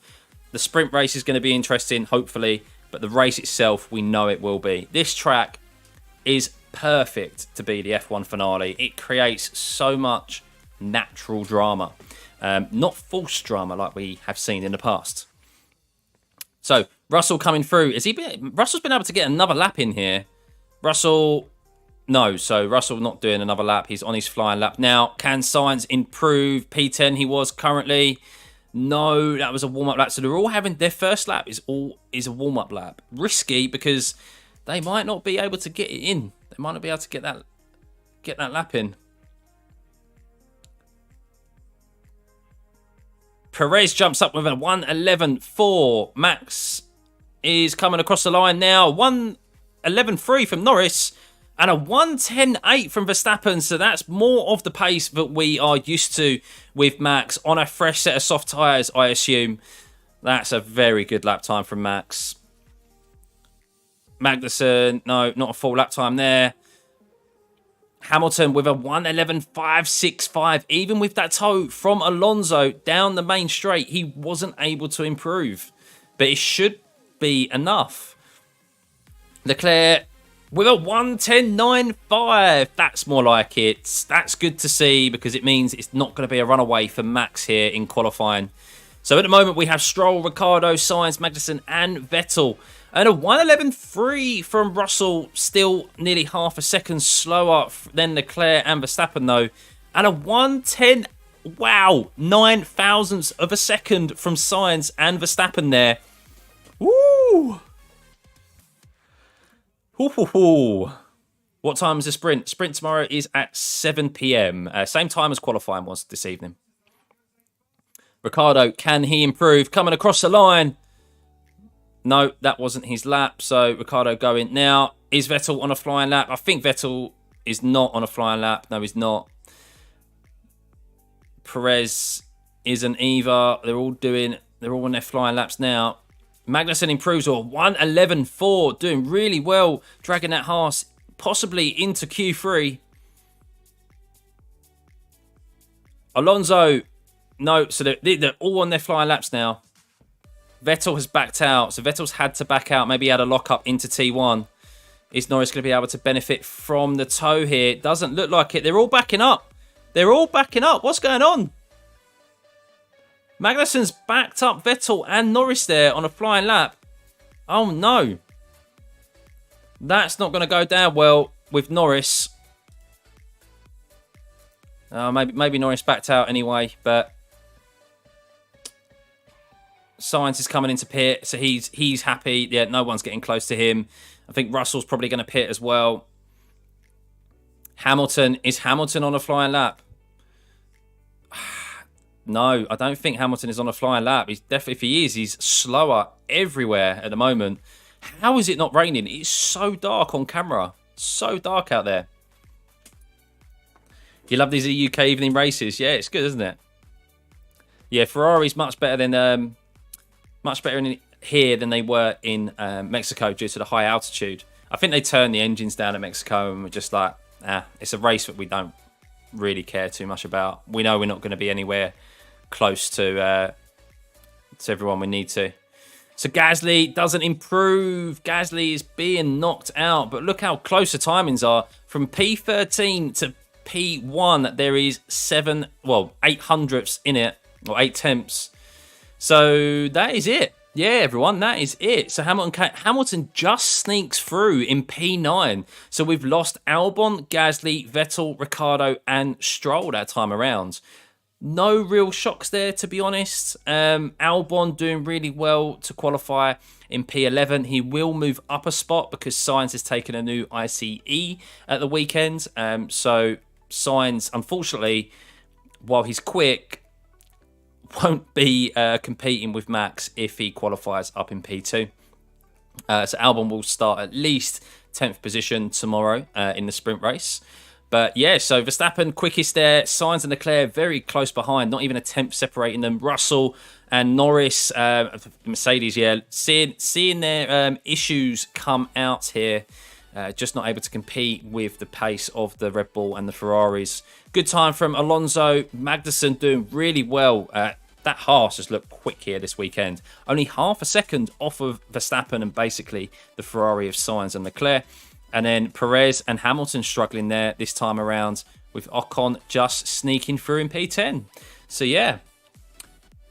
The sprint race is going to be interesting, hopefully, but the race itself, we know it will be. This track is perfect to be the F1 finale. It creates so much natural drama. Not false drama like we have seen in the past. So, Russell coming through. Russell's been able to get another lap in here. No, so Russell not doing another lap. He's on his flying lap now. Can Sainz improve? P10 he was currently. No, that was a warm-up lap. So they're all having their first lap is a warm-up lap. Risky because they might not be able to get it in. They might not be able to get that lap in. Perez jumps up with a 1:11.4. Max is coming across the line now. 1:11.3 from Norris. And a 1:10.8 from Verstappen. So that's more of the pace that we are used to with Max on a fresh set of soft tyres, I assume. That's a very good lap time from Max. Magnussen, no, not a full lap time there. Hamilton with a 1:11.565. Even with that toe from Alonso down the main straight, he wasn't able to improve. But it should be enough. Leclerc with a 1:10.95. That's more like it. That's good to see because it means it's not going to be a runaway for Max here in qualifying. So at the moment we have Stroll, Ricciardo, Sainz, Magnussen and Vettel. And a 1:11.3 from Russell, still nearly half a second slower than Leclerc and Verstappen though. And a 1:10, wow, 9 thousandths of a second from Sainz and Verstappen there. Woo! What time is the sprint? Sprint tomorrow is at 7 p.m. Same time as qualifying was this evening. Ricciardo, can he improve? Coming across the line. No, that wasn't his lap. So Ricciardo going now. Is Vettel on a flying lap? I think Vettel is not on a flying lap. No, he's not. Perez isn't either. They're all on their flying laps now. Magnussen improves or 1:11.4, doing really well, dragging that Haas possibly into Q3. Alonso, no, so they're all on their flying laps now. Vettel has backed out, so Vettel's had to back out. Maybe he had a lock up into T1. Is Norris going to be able to benefit from the toe here? It doesn't look like it. They're all backing up. What's going on? Magnussen's backed up Vettel and Norris there on a flying lap. Oh no. That's not going to go down well with Norris. Maybe Norris backed out anyway, but Sainz is coming into pit, so he's happy. Yeah, no one's getting close to him. I think Russell's probably going to pit as well. Is Hamilton on a flying lap? No, I don't think Hamilton is on a flying lap. He's definitely, if he is, he's slower everywhere at the moment. How is it not raining? It's so dark on camera. So dark out there. You love these UK evening races? Yeah, it's good, isn't it? Yeah, Ferrari's much better in here than they were in Mexico due to the high altitude. I think they turned the engines down at Mexico and we're just like, it's a race that we don't really care too much about. We know we're not going to be anywhere close to everyone we need to. So Gasly doesn't improve. Gasly is being knocked out, but look how close the timings are. From P13 to P1, there is 8 hundredths in it, or 8 tenths. So that is it. Yeah, everyone, that is it. So Hamilton just sneaks through in P9. So we've lost Albon, Gasly, Vettel, Ricciardo, and Stroll that time around. No real shocks there, to be honest. Albon doing really well to qualify in P11. He will move up a spot because Sainz has taken a new ICE at the weekend. So Sainz, unfortunately, while he's quick, won't be competing with Max if he qualifies up in P2. So Albon will start at least 10th position tomorrow in the sprint race. But yeah, so Verstappen quickest there. Sainz and Leclerc very close behind, not even a tenth separating them. Russell and Norris, Mercedes, seeing their issues come out here. Just not able to compete with the pace of the Red Bull and the Ferraris. Good time from Alonso. Magnussen doing really well. That Haas has looked quick here this weekend. Only half a second off of Verstappen and basically the Ferrari of Sainz and Leclerc. And then Perez and Hamilton struggling there this time around, with Ocon just sneaking through in P10. So yeah,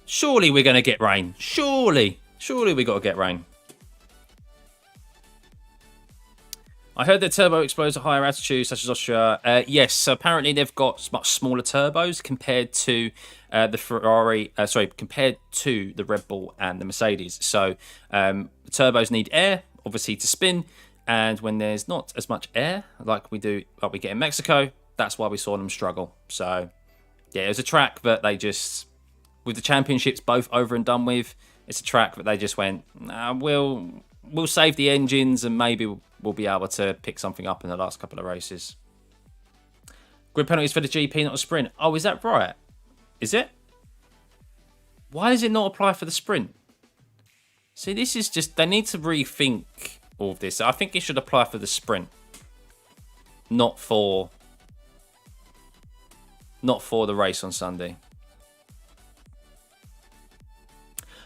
surely we're going to get rain. Surely we got to get rain. I heard that turbo explodes at higher altitudes, such as Austria. Yes, so apparently they've got much smaller turbos compared to the Ferrari. Compared to the Red Bull and the Mercedes. So the turbos need air, obviously, to spin. And when there's not as much air like we get in Mexico, that's why we saw them struggle. So yeah, it was a track that they just, with the championships both over and done with, it's a track that they just went, nah, we'll save the engines and maybe we'll be able to pick something up in the last couple of races. Grid penalties for the GP, not a sprint. Oh, is that right? Is it? Why does it not apply for the sprint? See, this is just, they need to rethink all of this. I think it should apply for the sprint, not for the race on Sunday.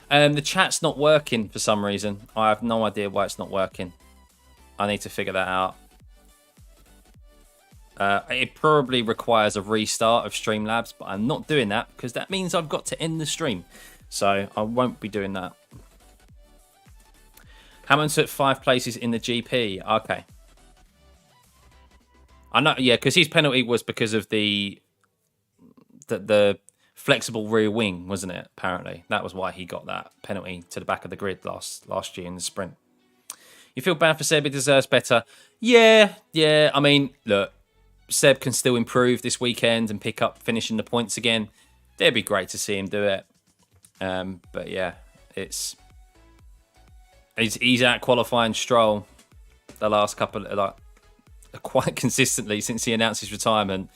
The chat's not working for some reason. I have no idea why it's not working. I need to figure that out. It probably requires a restart of Streamlabs, but I'm not doing that because that means I've got to end the stream. So I won't be doing that. Hamilton took 5 places in the GP. Okay. I know, yeah, because his penalty was because of the flexible rear wing, wasn't it? Apparently, that was why he got that penalty to the back of the grid last year in the sprint. You feel bad for Seb? He deserves better. Yeah. I mean, look, Seb can still improve this weekend and pick up finishing the points again. It'd be great to see him do it. But yeah, he's out qualifying Stroll the last couple, quite consistently since he announced his retirement.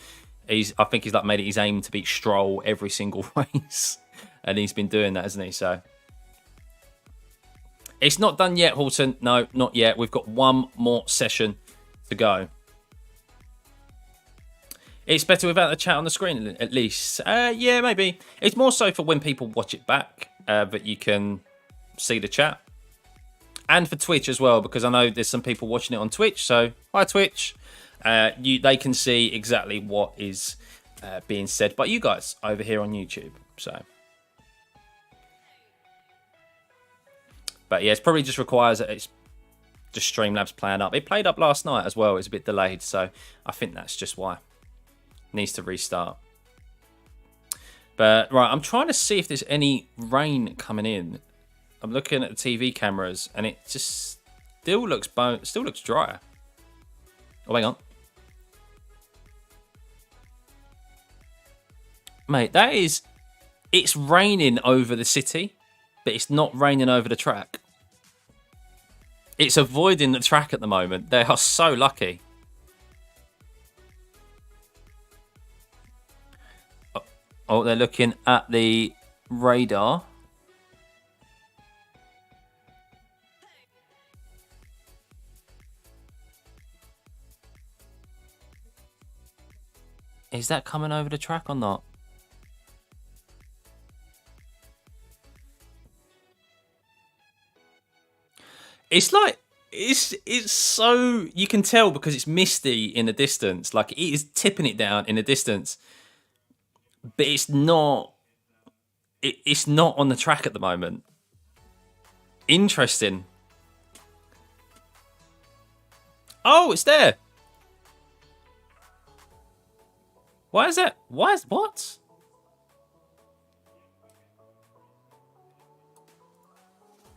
I think he's made it his aim to beat Stroll every single race, and he's been doing that, hasn't he? So it's not done yet, Horton. No, not yet. We've got one more session to go. It's better without the chat on the screen, at least. Yeah, maybe. It's more so for when people watch it back, that you can see the chat. And for Twitch as well, because I know there's some people watching it on Twitch. So, hi, Twitch. They can see exactly what is being said by you guys over here on YouTube. So, but yeah, it probably just requires it's just Streamlabs playing up. It played up last night as well. It's a bit delayed, so I think that's just why. Needs to restart. But right, I'm trying to see if there's any rain coming in. I'm looking at the TV cameras, and it just still looks dry. Oh, hang on. Mate, it's raining over the city, but it's not raining over the track. It's avoiding the track at the moment. They are so lucky. Oh, they're looking at the radar. Is that coming over the track or not? It's like it's so, you can tell because it's misty in the distance. Like it is tipping it down in the distance, but it's not. It's not on the track at the moment. Interesting. Oh, it's there. Why is that? What?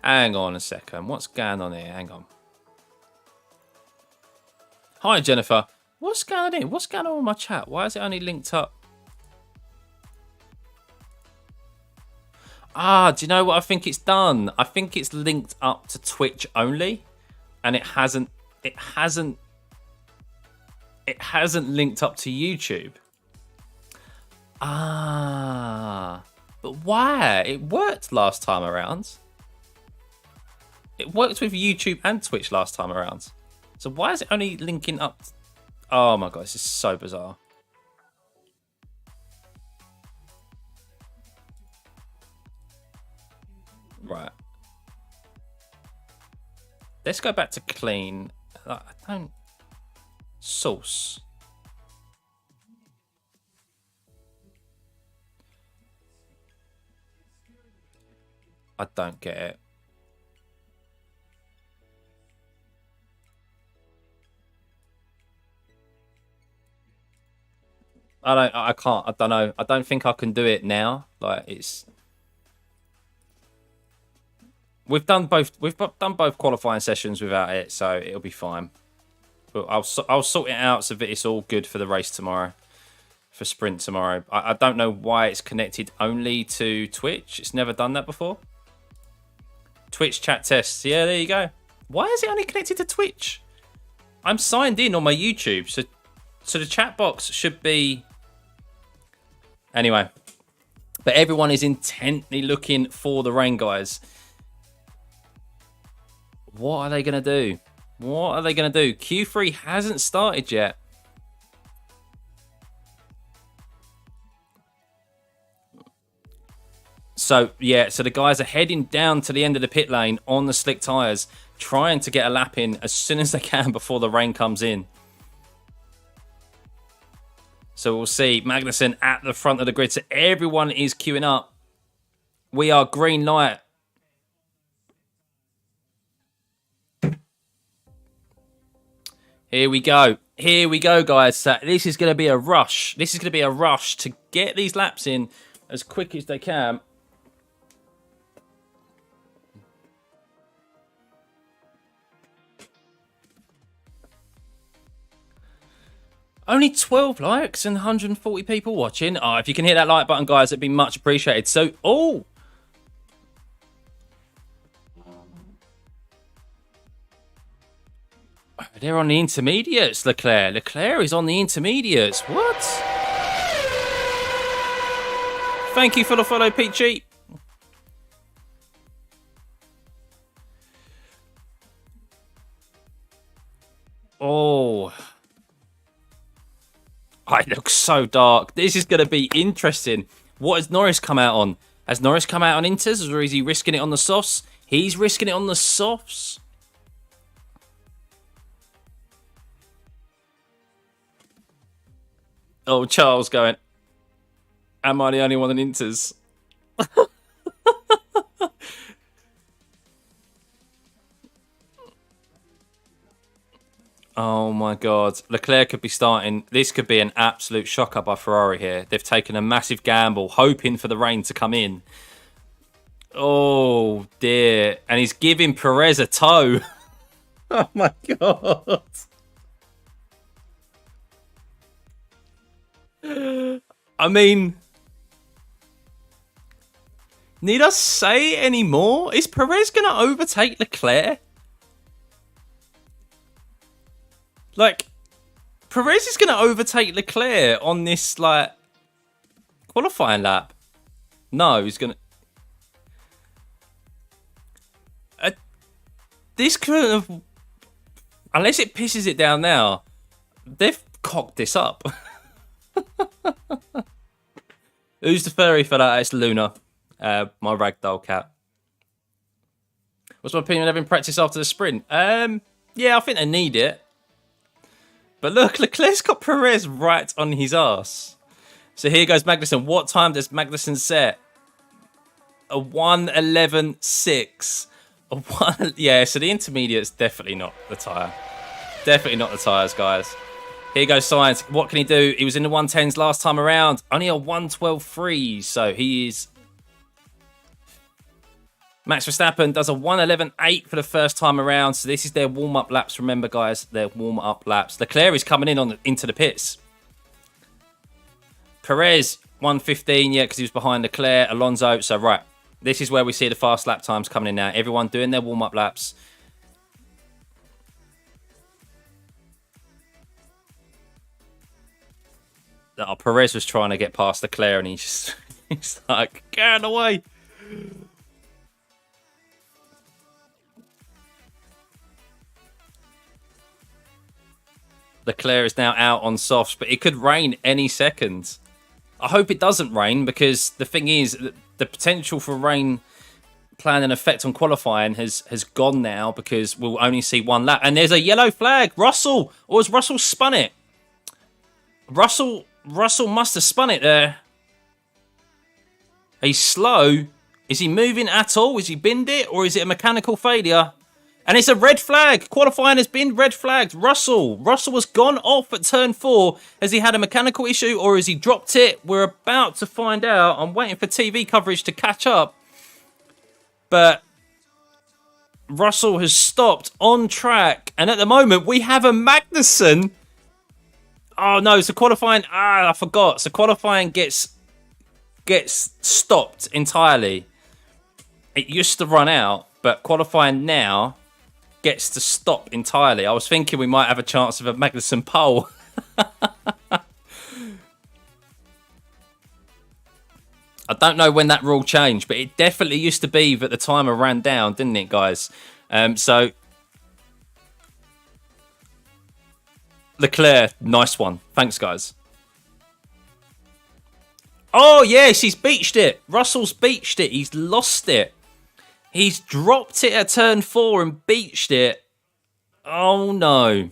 Hang on a second. What's going on here? Hang on. Hi, Jennifer. What's going on here? What's going on with my chat? Why is it only linked up? Ah, do you know what I think it's done? I think it's linked up to Twitch only, and it hasn't linked up to YouTube. Ah, but why? It worked last time around. It worked with YouTube and Twitch last time around. So why is it only linking up? Oh my god, this is so bizarre. Right. Let's go back to clean. I don't... Source. I don't get it. I can't. I don't know. I don't think I can do it now. Like, it's... We've done both qualifying sessions without it, so it'll be fine. But I'll sort it out so that it's all good for the race tomorrow, for sprint tomorrow. I don't know why it's connected only to Twitch. It's never done that before. Twitch chat tests. Yeah, there you go. Why is it only connected to Twitch? I'm signed in on my YouTube, so the chat box should be... Anyway. But everyone is intently looking for the rain, guys. What are they going to do? What are they going to do? Q3 hasn't started yet. So, yeah, so the guys are heading down to the end of the pit lane on the slick tyres, trying to get a lap in as soon as they can before the rain comes in. So we'll see Magnussen at the front of the grid. So everyone is queuing up. We are green light. Here we go. Here we go, guys. So this is going to be a rush. This is going to be a rush to get these laps in as quick as they can. Only 12 likes and 140 people watching. Oh, if you can hit that like button, guys, it'd be much appreciated. So, oh. They're on the intermediates, Leclerc. Leclerc is on the intermediates. What? Thank you for the follow, Peachy. Oh. It looks so dark. This is going to be interesting. What has Norris come out on? Has Norris come out on inters, or is he risking it on the softs? He's risking it on the softs. Oh, Charles going, am I the only one on inters? Oh my god. Leclerc could be starting. This could be an absolute shocker by Ferrari here. They've taken a massive gamble, hoping for the rain to come in. Oh dear. And he's giving Perez a tow. Oh my god. I mean, need I say any more? Is Perez going to overtake Leclerc? Like, Perez is going to overtake Leclerc on this, like, qualifying lap. No, he's going to... this could have... Unless it pisses it down now, they've cocked this up. Who's the furry for that? It's Luna, my ragdoll cat. What's my opinion of having practice after the sprint? Yeah, I think they need it. But look, Leclerc's got Perez right on his ass. So here goes Magnussen. What time does Magnussen set? A 1:11.6. Yeah, so the intermediate's definitely not the tyre. Definitely not the tyres, guys. Here goes Science. What can he do? He was in the 110s last time around. Only a 112.3, so he is... Max Verstappen does a 111.8 for the first time around. So this is their warm-up laps. Remember, guys, their warm-up laps. Leclerc is coming in into the pits. Perez, 115, yeah, because he was behind Leclerc. Alonso, so right. This is where we see the fast lap times coming in now. Everyone doing their warm-up laps. Oh, Perez was trying to get past Leclerc and he's like, get out of the way. Leclerc is now out on softs, but it could rain any second. I hope it doesn't rain, because the thing is, the potential for rain playing an effect on qualifying has gone now, because we'll only see one lap. And there's a yellow flag. Russell, or has Russell spun it? Russell must have spun it there. He's slow. Is he moving at all? Is he binned it, or is it a mechanical failure? And it's a red flag. Qualifying has been red flagged. Russell has gone off at turn 4. Has he had a mechanical issue, or has he dropped it? We're about to find out. I'm waiting for TV coverage to catch up. But Russell has stopped on track. And at the moment, we have a Magnussen. Oh, no. So qualifying... I forgot. So qualifying gets stopped entirely. It used to run out, but qualifying now gets to stop entirely. I was thinking we might have a chance of a Magnussen pole. I don't know when that rule changed, but it definitely used to be that the timer ran down, didn't it, guys? So Leclerc, nice one. Thanks, guys. Oh, yes, he's beached it. Russell's beached it. He's lost it. He's dropped it at turn 4 and beached it. Oh, no.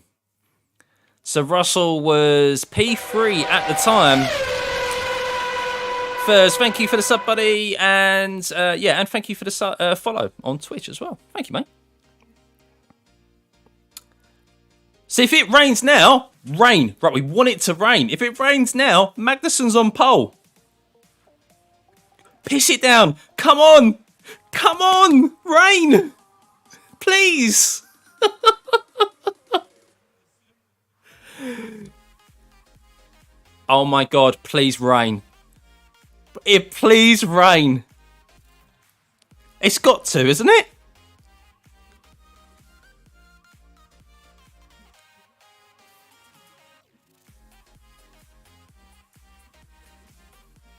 So Russell was P3 at the time. First, thank you for the sub, buddy. And, and thank you for the follow on Twitch as well. Thank you, mate. See, if it rains now, rain. Right, we want it to rain. If it rains now, Magnussen's on pole. Piss it down. Come on. Come on. Rain. Please. Oh my God. Please rain. Please rain. It's got to, isn't it?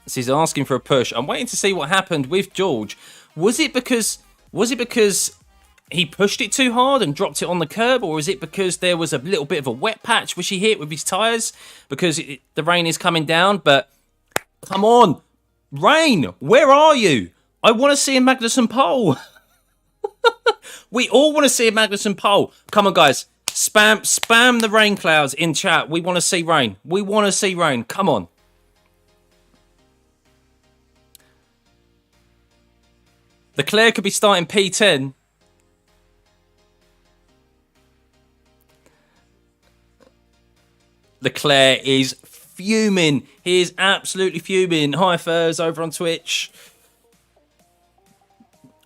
So he's asking for a push. I'm waiting to see what happened with George. Was it because he pushed it too hard and dropped it on the curb, or is it because there was a little bit of a wet patch which he hit with his tyres because the rain is coming down? But come on, rain, where are you? I want to see a Magnussen pole. We all want to see a Magnussen pole. Come on, guys, spam the rain clouds in chat. We want to see rain. We want to see rain. Come on. Leclerc could be starting P10. Leclerc is fuming. He is absolutely fuming. Hi, Furs, over on Twitch.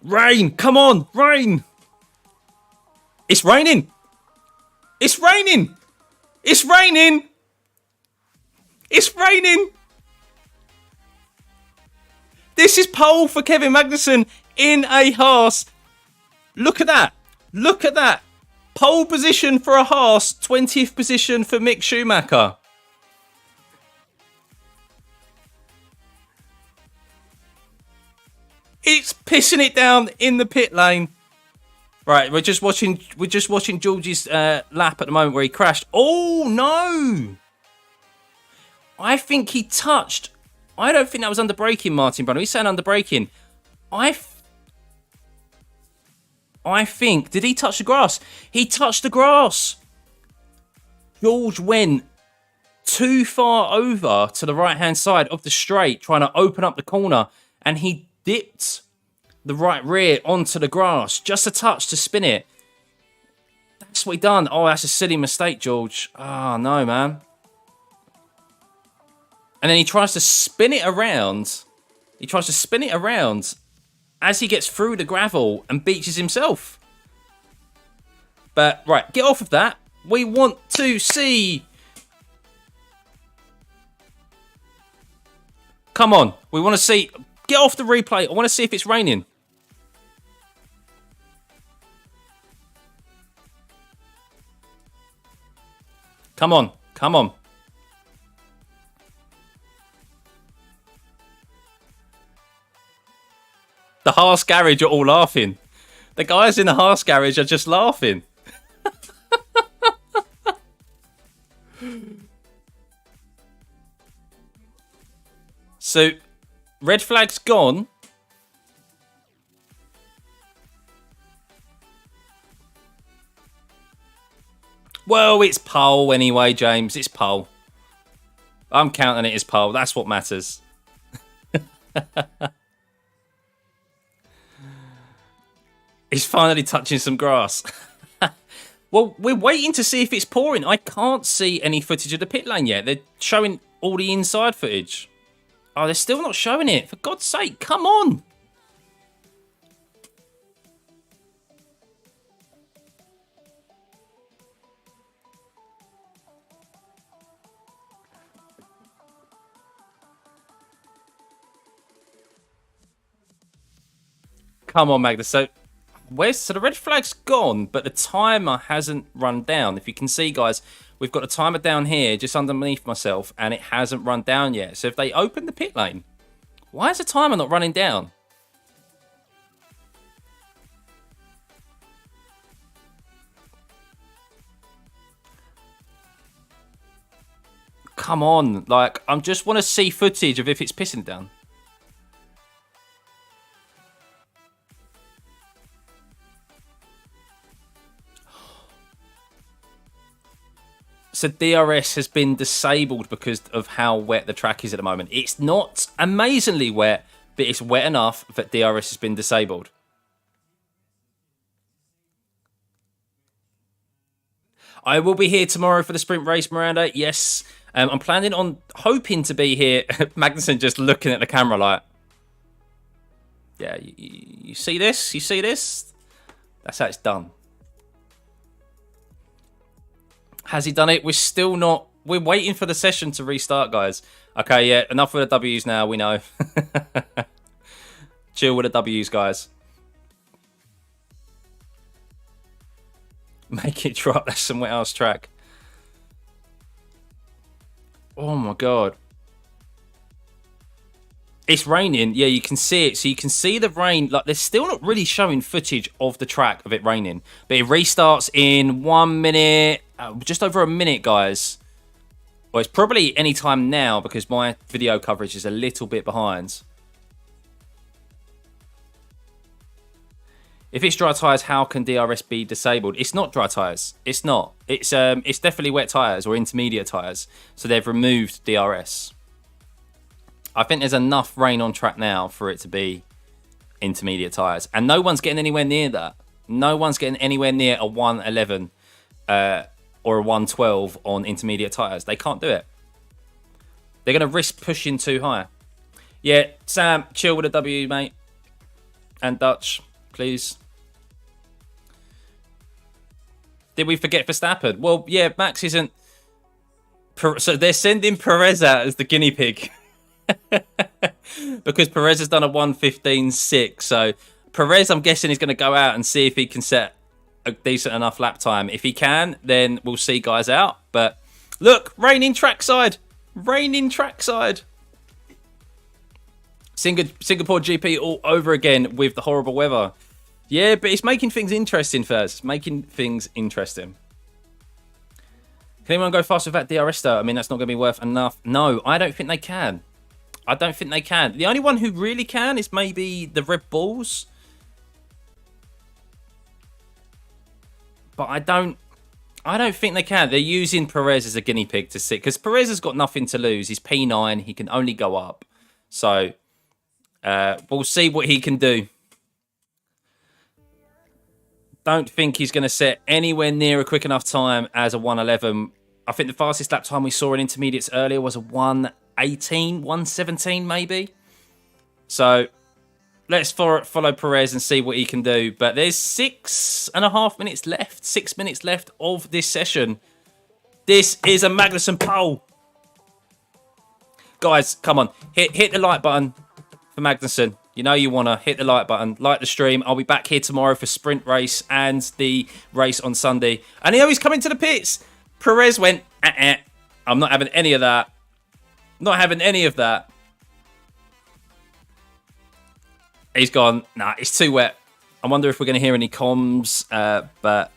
Rain, come on, rain. It's raining. It's raining. It's raining. It's raining. This is pole for Kevin Magnussen in a Haas. Look at that. Look at that. Pole position for a Haas. 20th position for Mick Schumacher. It's pissing it down in the pit lane. Right, we're just watching George's lap at the moment where he crashed. Oh no! I think he touched. I don't think that was under braking, Martin Brunner. He's saying under braking. I think, did he touch the grass? He touched the grass. George went too far over to the right-hand side of the straight, trying to open up the corner, and he dipped the right rear onto the grass. Just a touch to spin it. That's what he done. Oh, that's a silly mistake, George. Oh, no, man. And then he tries to spin it around. He tries to spin it around as he gets through the gravel and beaches himself. But, right, get off of that. We want to see. Come on. We want to see. Get off the replay. I want to see if it's raining. Come on. Come on. The Haas garage are all laughing. The guys in the Haas garage are just laughing. So, red flag's gone. Well, it's pole anyway, James. It's pole. I'm counting it as pole. That's what matters. He's finally touching some grass. Well, we're waiting to see if it's pouring. I can't see any footage of the pit lane yet. They're showing all the inside footage. Oh, they're still not showing it. For God's sake, come on. Come on, Magnus. So the red flag's gone, but the timer hasn't run down. If you can see, guys, we've got a timer down here just underneath myself, and it hasn't run down yet. So if they open the pit lane, why is the timer not running down? Come on, like, I just want to see footage of if it's pissing down. So DRS has been disabled because of how wet the track is at the moment. It's not amazingly wet, but it's wet enough that DRS has been disabled. I will be here tomorrow for the sprint race, Miranda. Yes, I'm planning on hoping to be here. Magnussen just looking at the camera like, yeah, you see this? You see this? That's how it's done. Has he done it? We're still not. We're waiting for the session to restart, guys. Okay, yeah, enough with the W's now. We know. Chill with the W's, guys. Make it drop. That's some wet ass track. Oh my god. It's raining. Yeah, you can see it. So you can see the rain. Like, they're still not really showing footage of the track of it raining. But it restarts in 1 minute. Just over a minute, guys. Well, it's probably any time now because my video coverage is a little bit behind. If it's dry tyres, how can DRS be disabled? It's not dry tyres. It's not. It's definitely wet tyres or intermediate tyres. So they've removed DRS. I think there's enough rain on track now for it to be intermediate tyres. And no one's getting anywhere near that. No one's getting anywhere near a 111 or a 112 on intermediate tyres. They can't do it. They're going to risk pushing too high. Yeah, Sam, chill with a W, mate. And Dutch, please. Did we forget Verstappen? Well, yeah, Max isn't... So they're sending Perez out as the guinea pig. Because Perez has done a 1:15.6. So Perez, I'm guessing, is going to go out and see if he can set a decent enough lap time. If he can, then we'll see guys out. But look, raining trackside. Raining trackside. Singapore GP all over again with the horrible weather. Yeah, but it's making things interesting first. Making things interesting. Can anyone go fast with that DRS though? I mean, that's not going to be worth enough. No, I don't think they can. I don't think they can. The only one who really can is maybe the Red Bulls. But I don't think they can. They're using Perez as a guinea pig to sit. Because Perez has got nothing to lose. He's P9. He can only go up. So, we'll see what he can do. Don't think he's going to set anywhere near a quick enough time as a 1:11. I think the fastest lap time we saw in intermediates earlier was a 1:18, 1:17 maybe. So let's follow Perez and see what he can do. But there's 6.5 minutes left. 6 minutes left of this session. This is a Magnussen pole. Guys, come on. Hit the like button for Magnussen. You know you want to hit the like button, like the stream. I'll be back here tomorrow for sprint race and the race on Sunday. And he's coming to the pits. Perez went, I'm not having any of that. Not having any of that. He's gone, nah, it's too wet. I wonder if we're going to hear any comms, but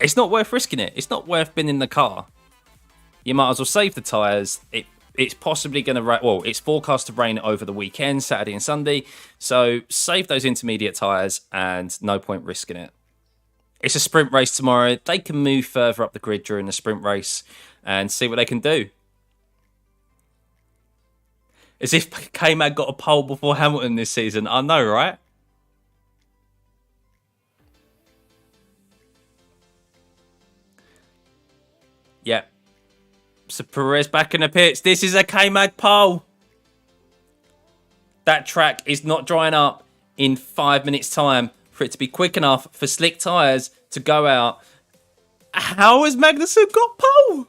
it's not worth risking it. It's not worth being in the car. You might as well save the tyres. It's possibly going to rain. Well, it's forecast to rain over the weekend, Saturday and Sunday. So save those intermediate tyres and no point risking it. It's a sprint race tomorrow. They can move further up the grid during the sprint race and see what they can do. As if K-Mag got a pole before Hamilton this season. I know, right? Yeah. So Perez back in the pits. This is a K-Mag pole. That track is not drying up in 5 minutes' time for it to be quick enough for slick tyres to go out. How has Magnussen got pole?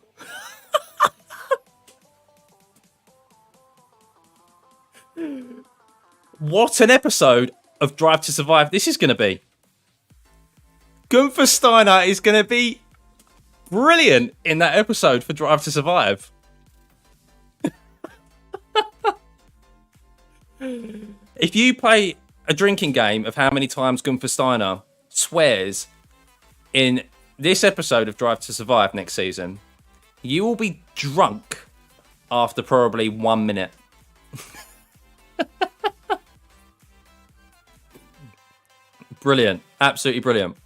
What an episode of Drive to Survive this is going to be. Gunther Steiner is going to be brilliant in that episode for Drive to Survive. If you play a drinking game of how many times Gunther Steiner swears in this episode of Drive to Survive next season, you will be drunk after probably 1 minute. Brilliant. Absolutely brilliant.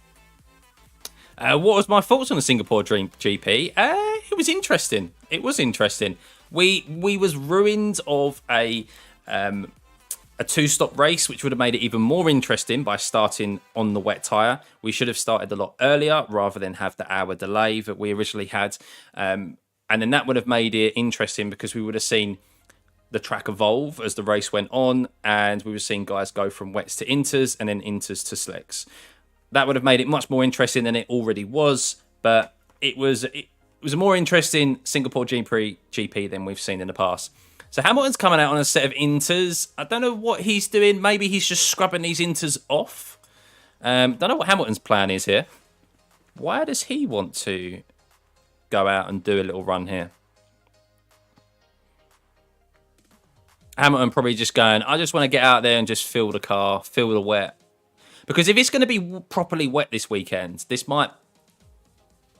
What was my thoughts on the Singapore Dream GP? It was interesting. It was interesting. We was ruined of a two-stop race, which would have made it even more interesting by starting on the wet tyre. We should have started a lot earlier rather than have the hour delay that we originally had. And then that would have made it interesting because we would have seen the track evolve as the race went on, and we were seeing guys go from wets to inters and then inters to slicks. That would have made it much more interesting than it already was, but it was a more interesting Singapore GP than we've seen in the past. So Hamilton's coming out on a set of inters. I don't know what he's doing. Maybe he's just scrubbing these inters off. Don't know what Hamilton's plan is here. Why does he want to go out and do a little run here? Hamilton probably just going, I just want to get out there and just feel the car, feel the wet. Because if it's going to be properly wet this weekend, this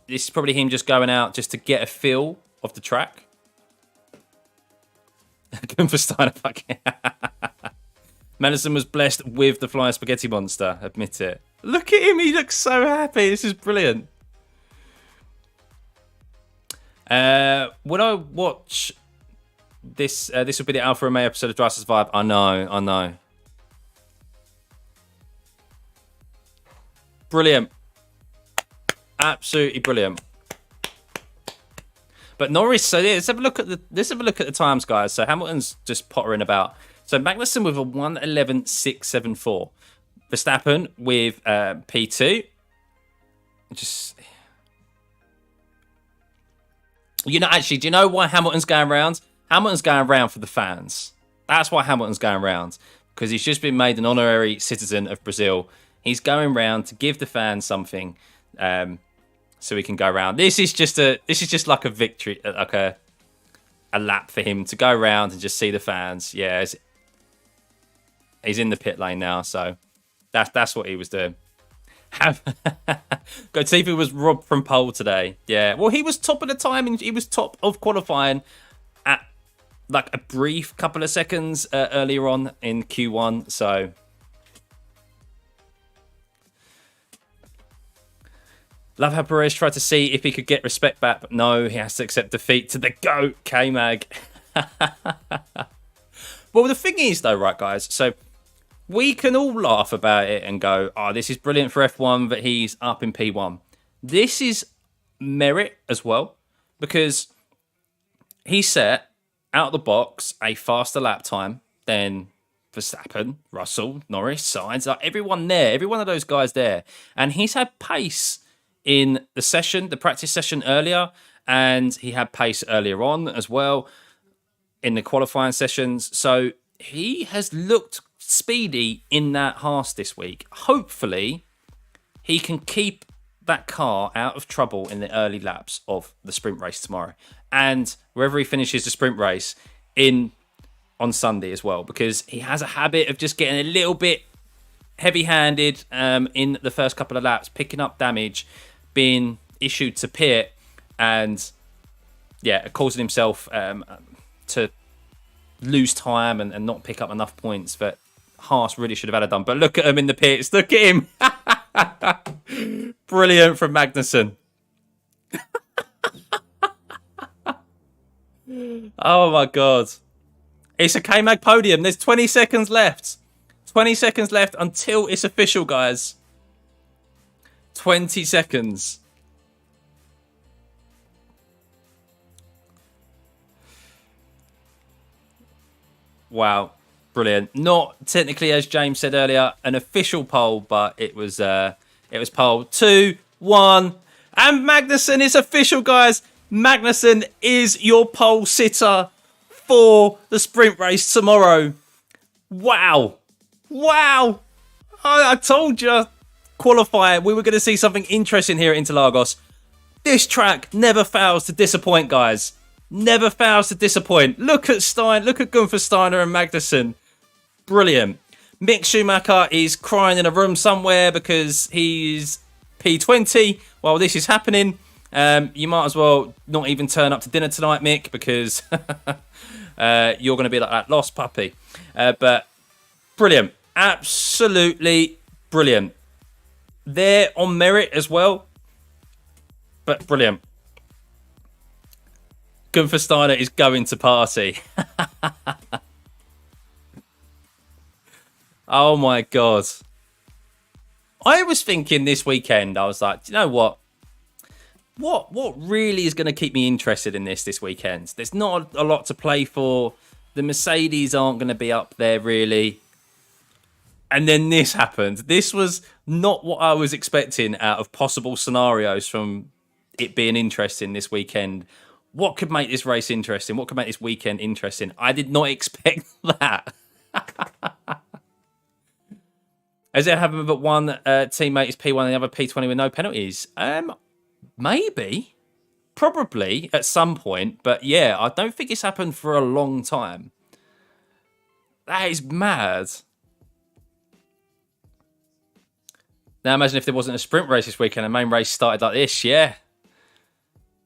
is probably him just going out just to get a feel of the track. Gunther Steiner fucking. Madison was blessed with the flying spaghetti monster, admit it. Look at him, he looks so happy. This is brilliant. When I watch this will be the Alfa Romeo episode of Drive to Survive. I know. Brilliant. Absolutely brilliant. But Norris, so yeah, let's have a look at the times, guys. So Hamilton's just pottering about. So Magnussen with a 1:11.674. Verstappen with P2. Just, actually, do you know why Hamilton's going round? Hamilton's going round for the fans. That's why Hamilton's going round, because he's just been made an honorary citizen of Brazil. He's going round to give the fans something, so he can go round. This is just like a victory, like a lap for him to go round and just see the fans. Yeah, he's in the pit lane now, so that's what he was doing. Latifi was robbed from pole today. Yeah, well, he was top of the time, and he was top of qualifying at like a brief couple of seconds earlier on in Q1. So love how Perez tried to see if he could get respect back, but no, he has to accept defeat to the GOAT, K-Mag. Well, the thing is, though, right, guys, so we can all laugh about it and go, oh, this is brilliant for F1 that he's up in P1. This is merit as well, because he set out of the box a faster lap time than Verstappen, Russell, Norris, Sainz, like everyone there, every one of those guys there. And he's had pace in the session, the practice session earlier, and he had pace earlier on as well in the qualifying sessions. So he has looked speedy in that Haas this week. Hopefully, he can keep that car out of trouble in the early laps of the sprint race tomorrow, and wherever he finishes the sprint race on Sunday as well, because he has a habit of just getting a little bit heavy-handed in the first couple of laps, picking up damage, being issued to pit, and causing himself to lose time and not pick up enough points that Haas really should have had it done. But look at him in the pits. Look at him. Brilliant from Magnussen. Oh my God. It's a K-Mag podium. There's 20 seconds left. 20 seconds left until it's official, guys. 20 seconds. Wow. Brilliant. Not technically, as James said earlier, an official pole, but it was pole 2, 1. And Magnussen is official, guys. Magnussen is your pole sitter for the sprint race tomorrow. Wow. Wow. I told you, qualifying, we were going to see something interesting here at Interlagos. This track never fails to disappoint, guys. Never fails to disappoint. Look at Stein. Look at Gunther Steiner and Magnussen. Brilliant. Mick Schumacher is crying in a room somewhere because he's P20 while this is happening. You might as well not even turn up to dinner tonight, Mick, because you're going to be like that lost puppy. But brilliant. Absolutely brilliant. They're on merit as well. But brilliant. Gunther Steiner is going to party. Oh my God. I was thinking this weekend, I was like, do you know what? What really is going to keep me interested in this weekend? There's not a lot to play for. The Mercedes aren't going to be up there really. And then this happened. This was not what I was expecting out of possible scenarios from it being interesting this weekend. What could make this race interesting? What could make this weekend interesting? I did not expect that. Has it happened that one teammate is P1 and the other P20 with no penalties? Maybe. Probably at some point. But yeah, I don't think it's happened for a long time. That is mad. Now imagine if there wasn't a sprint race this weekend and the main race started like this. Yeah.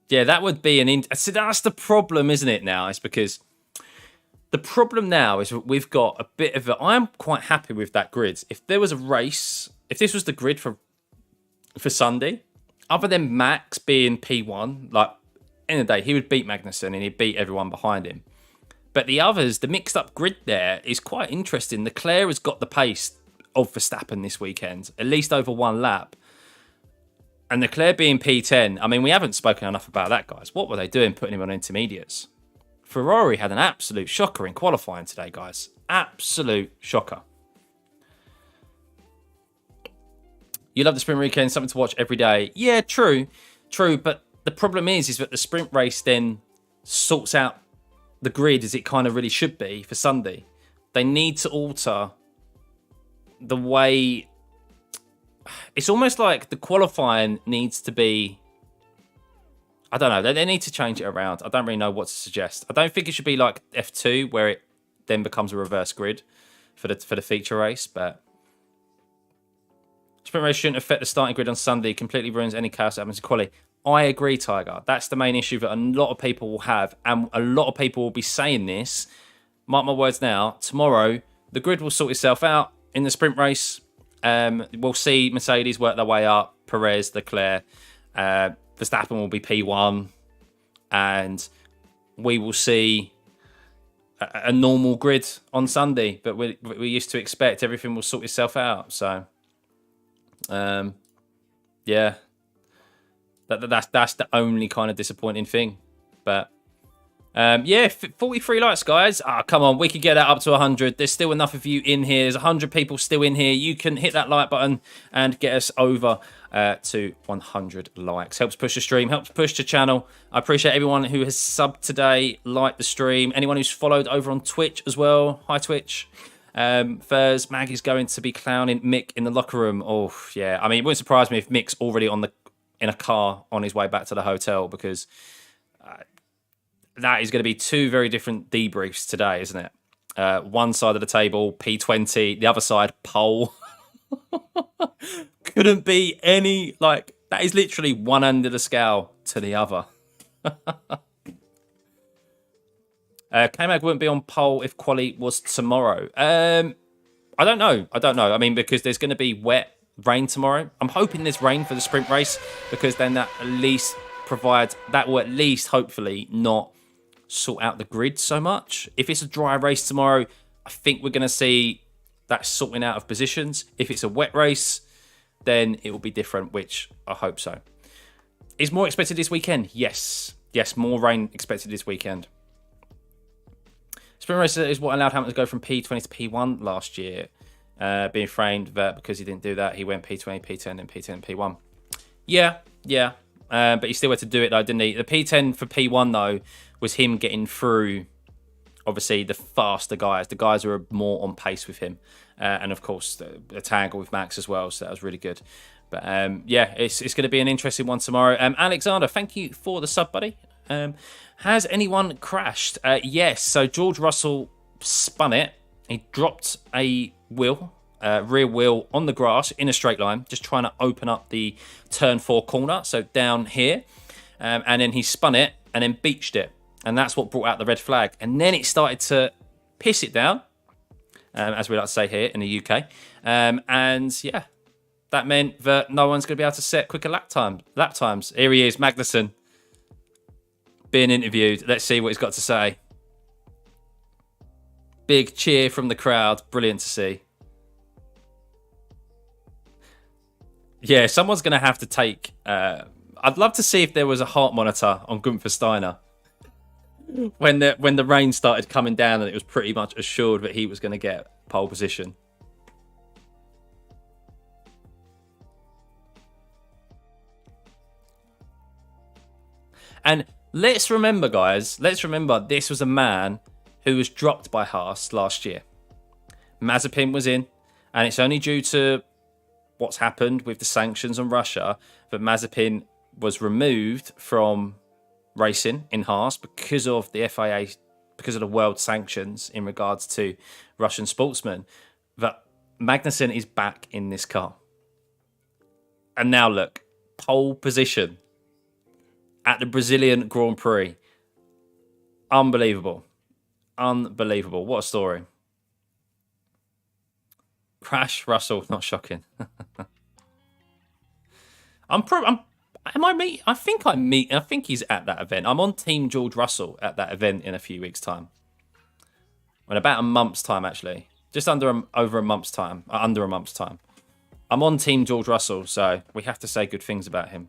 Yeah, that would be so that's the problem, isn't it, now? It's because the problem now is that we've got a bit of I'm quite happy with that grid. If there was a race, if this was the grid for Sunday, other than Max being P1, like, end of the day, he would beat Magnussen and he'd beat everyone behind him. But the others, the mixed up grid there is quite interesting. Leclerc has got the pace of Verstappen this weekend, at least over one lap. And Leclerc being P10, I mean, we haven't spoken enough about that, guys. What were they doing putting him on intermediates? Ferrari had an absolute shocker in qualifying today, guys. Absolute shocker. You love the sprint weekend, something to watch every day. Yeah, true. True, but the problem is that the sprint race then sorts out the grid as it kind of really should be for Sunday. They need to alter the way... It's almost like the qualifying needs to be... I don't know. They need to change it around. I don't really know what to suggest. I don't think it should be like F2, where it then becomes a reverse grid for the feature race. But sprint race shouldn't affect the starting grid on Sunday. It completely ruins any chaos that happens in quality. I agree, Tiger. That's the main issue that a lot of people will have, and a lot of people will be saying this. Mark my words now. Tomorrow, the grid will sort itself out in the sprint race. We'll see Mercedes work their way up. Perez, Leclerc, Verstappen will be P1, and we will see a normal grid on Sunday, but we used to expect everything will sort itself out. So, yeah, that's the only kind of disappointing thing. But yeah, 43 likes, guys. Come on, we could get that up to 100. There's still enough of you in here. There's 100 people still in here. You can hit that like button and get us over to 100 likes. Helps push the stream, helps push the channel. I appreciate everyone who has subbed today, liked the stream. Anyone who's followed over on Twitch as well. Hi, Twitch. Furs, Maggie's going to be clowning Mick in the locker room. Oh, yeah. I mean, it wouldn't surprise me if Mick's already in a car on his way back to the hotel, because that is going to be two very different debriefs today, isn't it? One side of the table, P20, the other side, pole. Couldn't be any, like, that is literally one end of the scale to the other. K-Mag wouldn't be on pole if quali was tomorrow. I don't know. I mean, because there's going to be wet rain tomorrow. I'm hoping there's rain for the sprint race, because then that will at least hopefully not sort out the grid so much. If it's a dry race tomorrow, I think we're going to see that sorting out of positions. If it's a wet race, then it will be different, which I hope so. Is more expected this weekend? Yes, more rain expected this weekend. Sprint race is what allowed Hamilton to go from P20 to P1 last year, being framed that because he didn't do that, he went P20, P10, and P10, P1. Yeah. But he still had to do it though, didn't he? The P10 for P1 though was him getting through, obviously, the faster guys, the guys who are more on pace with him, and of course the tangle with Max as well. So that was really good. But yeah, it's going to be an interesting one tomorrow. Alexander, thank you for the sub, buddy. Has anyone crashed? Yes. So George Russell spun it. He dropped a wheel. Rear wheel on the grass in a straight line, just trying to open up the turn 4 corner, so down here, and then he spun it and then beached it, and that's what brought out the red flag. And then it started to piss it down, as we like to say here in the UK, and yeah, that meant that no one's going to be able to set quicker lap times. Here he is, Magnussen, being interviewed. Let's see what he's got to say. Big cheer from the crowd, brilliant to see. Yeah, someone's going to have to take... I'd love to see if there was a heart monitor on Gunther Steiner when the rain started coming down and it was pretty much assured that he was going to get pole position. And let's remember, guys, this was a man who was dropped by Haas last year. Mazepin was in, and it's only due to what's happened with the sanctions on Russia that Mazepin was removed from racing in Haas because of the FIA, because of the world sanctions in regards to Russian sportsmen, that Magnussen is back in this car. And now look, pole position at the Brazilian Grand Prix. Unbelievable. What a story. Crash Russell, not shocking. I think he's at that event. I'm on Team George Russell at that event in a few weeks' time. In about a month's time, actually. Just under a month's time. I'm on Team George Russell, so we have to say good things about him.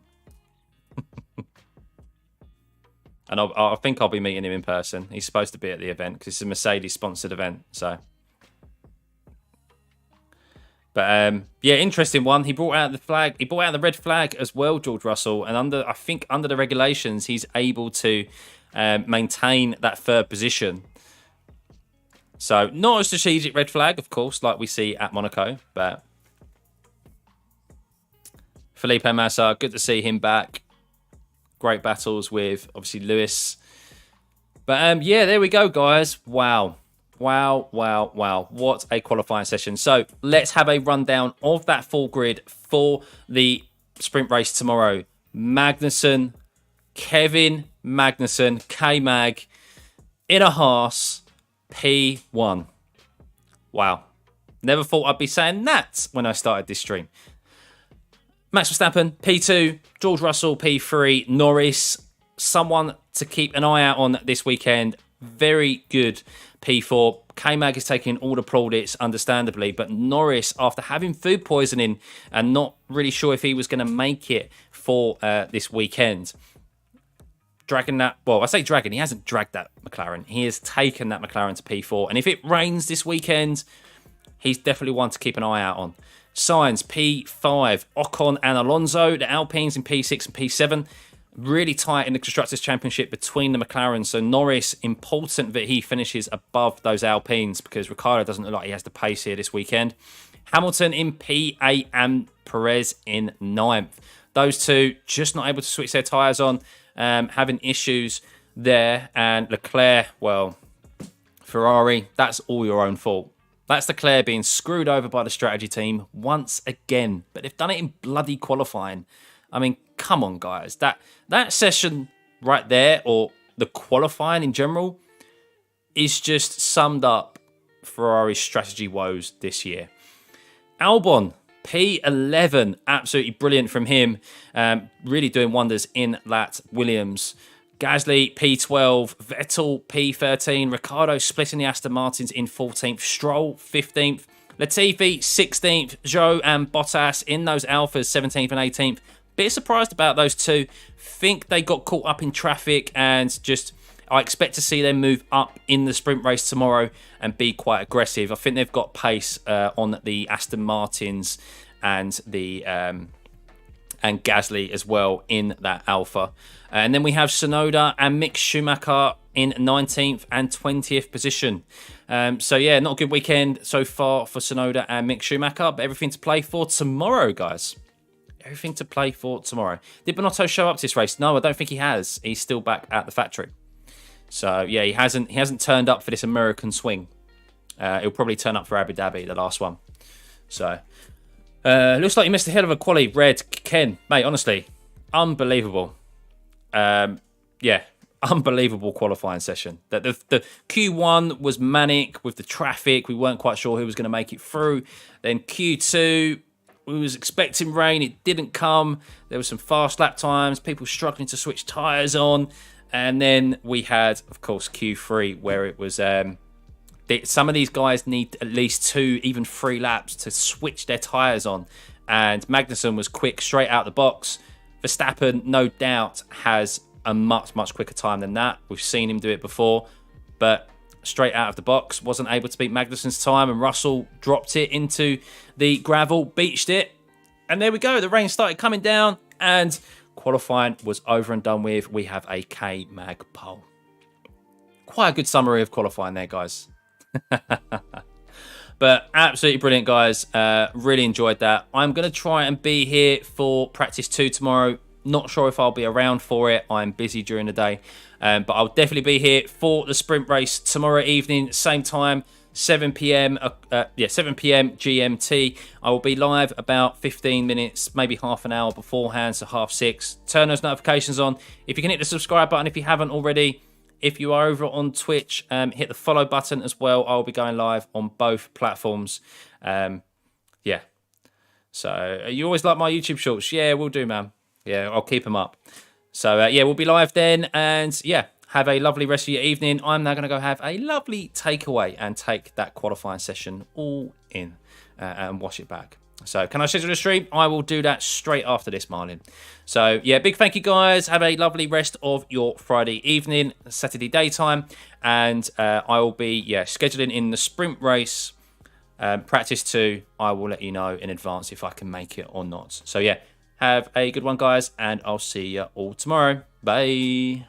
And I think I'll be meeting him in person. He's supposed to be at the event because it's a Mercedes-sponsored event, so... But yeah, interesting one. He brought out the flag. He brought out the red flag as well, George Russell. And I think under the regulations, he's able to maintain that third position. So not a strategic red flag, of course, like we see at Monaco. But Felipe Massa, good to see him back. Great battles with obviously Lewis. But yeah, there we go, guys. Wow. What a qualifying session. So let's have a rundown of that full grid for the sprint race tomorrow. Magnussen, Kevin Magnussen, K-Mag, in a Haas, P1. Wow. Never thought I'd be saying that when I started this stream. Max Verstappen, P2, George Russell, P3, Norris. Someone to keep an eye out on this weekend, Very good P4. K-Mag is taking all the plaudits, understandably, but Norris, after having food poisoning and not really sure if he was going to make it for this weekend, dragging that, well, I say dragging, he hasn't dragged that McLaren. He has taken that McLaren to P4. And if it rains this weekend, he's definitely one to keep an eye out on. Sainz, P5. Ocon and Alonso, the Alpines in P6 and P7. Really tight in the Constructors' Championship between the McLarens. So Norris, important that he finishes above those Alpines because Ricciardo doesn't look like he has the pace here this weekend. Hamilton in P8 and Perez in 9th. Those two just not able to switch their tyres on, having issues there. And Leclerc, well, Ferrari, that's all your own fault. That's Leclerc being screwed over by the strategy team once again. But they've done it in bloody qualifying. I mean, come on, guys. That session right there, or the qualifying in general, is just summed up Ferrari's strategy woes this year. Albon, P11. Absolutely brilliant from him. Really doing wonders in that Williams. Gasly, P12. Vettel, P13. Ricciardo splitting the Aston Martins in 14th. Stroll, 15th. Latifi, 16th. Zhou and Bottas in those Alphas, 17th and 18th. Bit surprised about those two. Think they got caught up in traffic and just, I expect to see them move up in the sprint race tomorrow and be quite aggressive. I think they've got pace on the Aston Martins and the and Gasly as well in that Alpha. And then we have Tsunoda and Mick Schumacher in 19th and 20th position. So yeah, not a good weekend so far for Tsunoda and Mick Schumacher, but everything to play for tomorrow, guys. Everything to play for tomorrow. Did Binotto show up to this race? No, I don't think he has. He's still back at the factory. So yeah, he hasn't turned up for this American swing. He'll probably turn up for Abu Dhabi, the last one. So looks like he missed a hell of a quali. Red Ken, mate, honestly, unbelievable. Yeah, unbelievable qualifying session. The Q1 was manic with the traffic. We weren't quite sure who was going to make it through. Then Q2. We was expecting rain, it didn't come. There were some fast lap times, people struggling to switch tyres on. And then we had, of course, Q3, where it was... some of these guys need at least 2, even 3 laps to switch their tyres on. And Magnussen was quick straight out the box. Verstappen, no doubt, has a much, much quicker time than that. We've seen him do it before. But straight out of the box, wasn't able to beat Magnussen's time, and Russell dropped it into the gravel, beached it, and there we go. The rain started coming down, and qualifying was over and done with. We have a K-Mag pole. Quite a good summary of qualifying there, guys. But absolutely brilliant, guys. Really enjoyed that. I'm going to try and be here for practice 2 tomorrow. Not sure if I'll be around for it. I'm busy during the day. But I'll definitely be here for the sprint race tomorrow evening, same time, 7 p.m. 7 p.m. GMT. I will be live about 15 minutes, maybe half an hour beforehand, so 6:30. Turn those notifications on. If you can hit the subscribe button if you haven't already. If you are over on Twitch, hit the follow button as well. I'll be going live on both platforms. Yeah. So you always like my YouTube shorts? Yeah, we'll do, man. Yeah, I'll keep them up. So, yeah, we'll be live then. And, yeah, have a lovely rest of your evening. I'm now going to go have a lovely takeaway and take that qualifying session all in and watch it back. So, can I schedule a stream? I will do that straight after this, Marlin. So, yeah, big thank you, guys. Have a lovely rest of your Friday evening, Saturday daytime. And I will be, scheduling in the sprint race. Practice 2, I will let you know in advance if I can make it or not. So, yeah. Have a good one, guys, and I'll see you all tomorrow. Bye.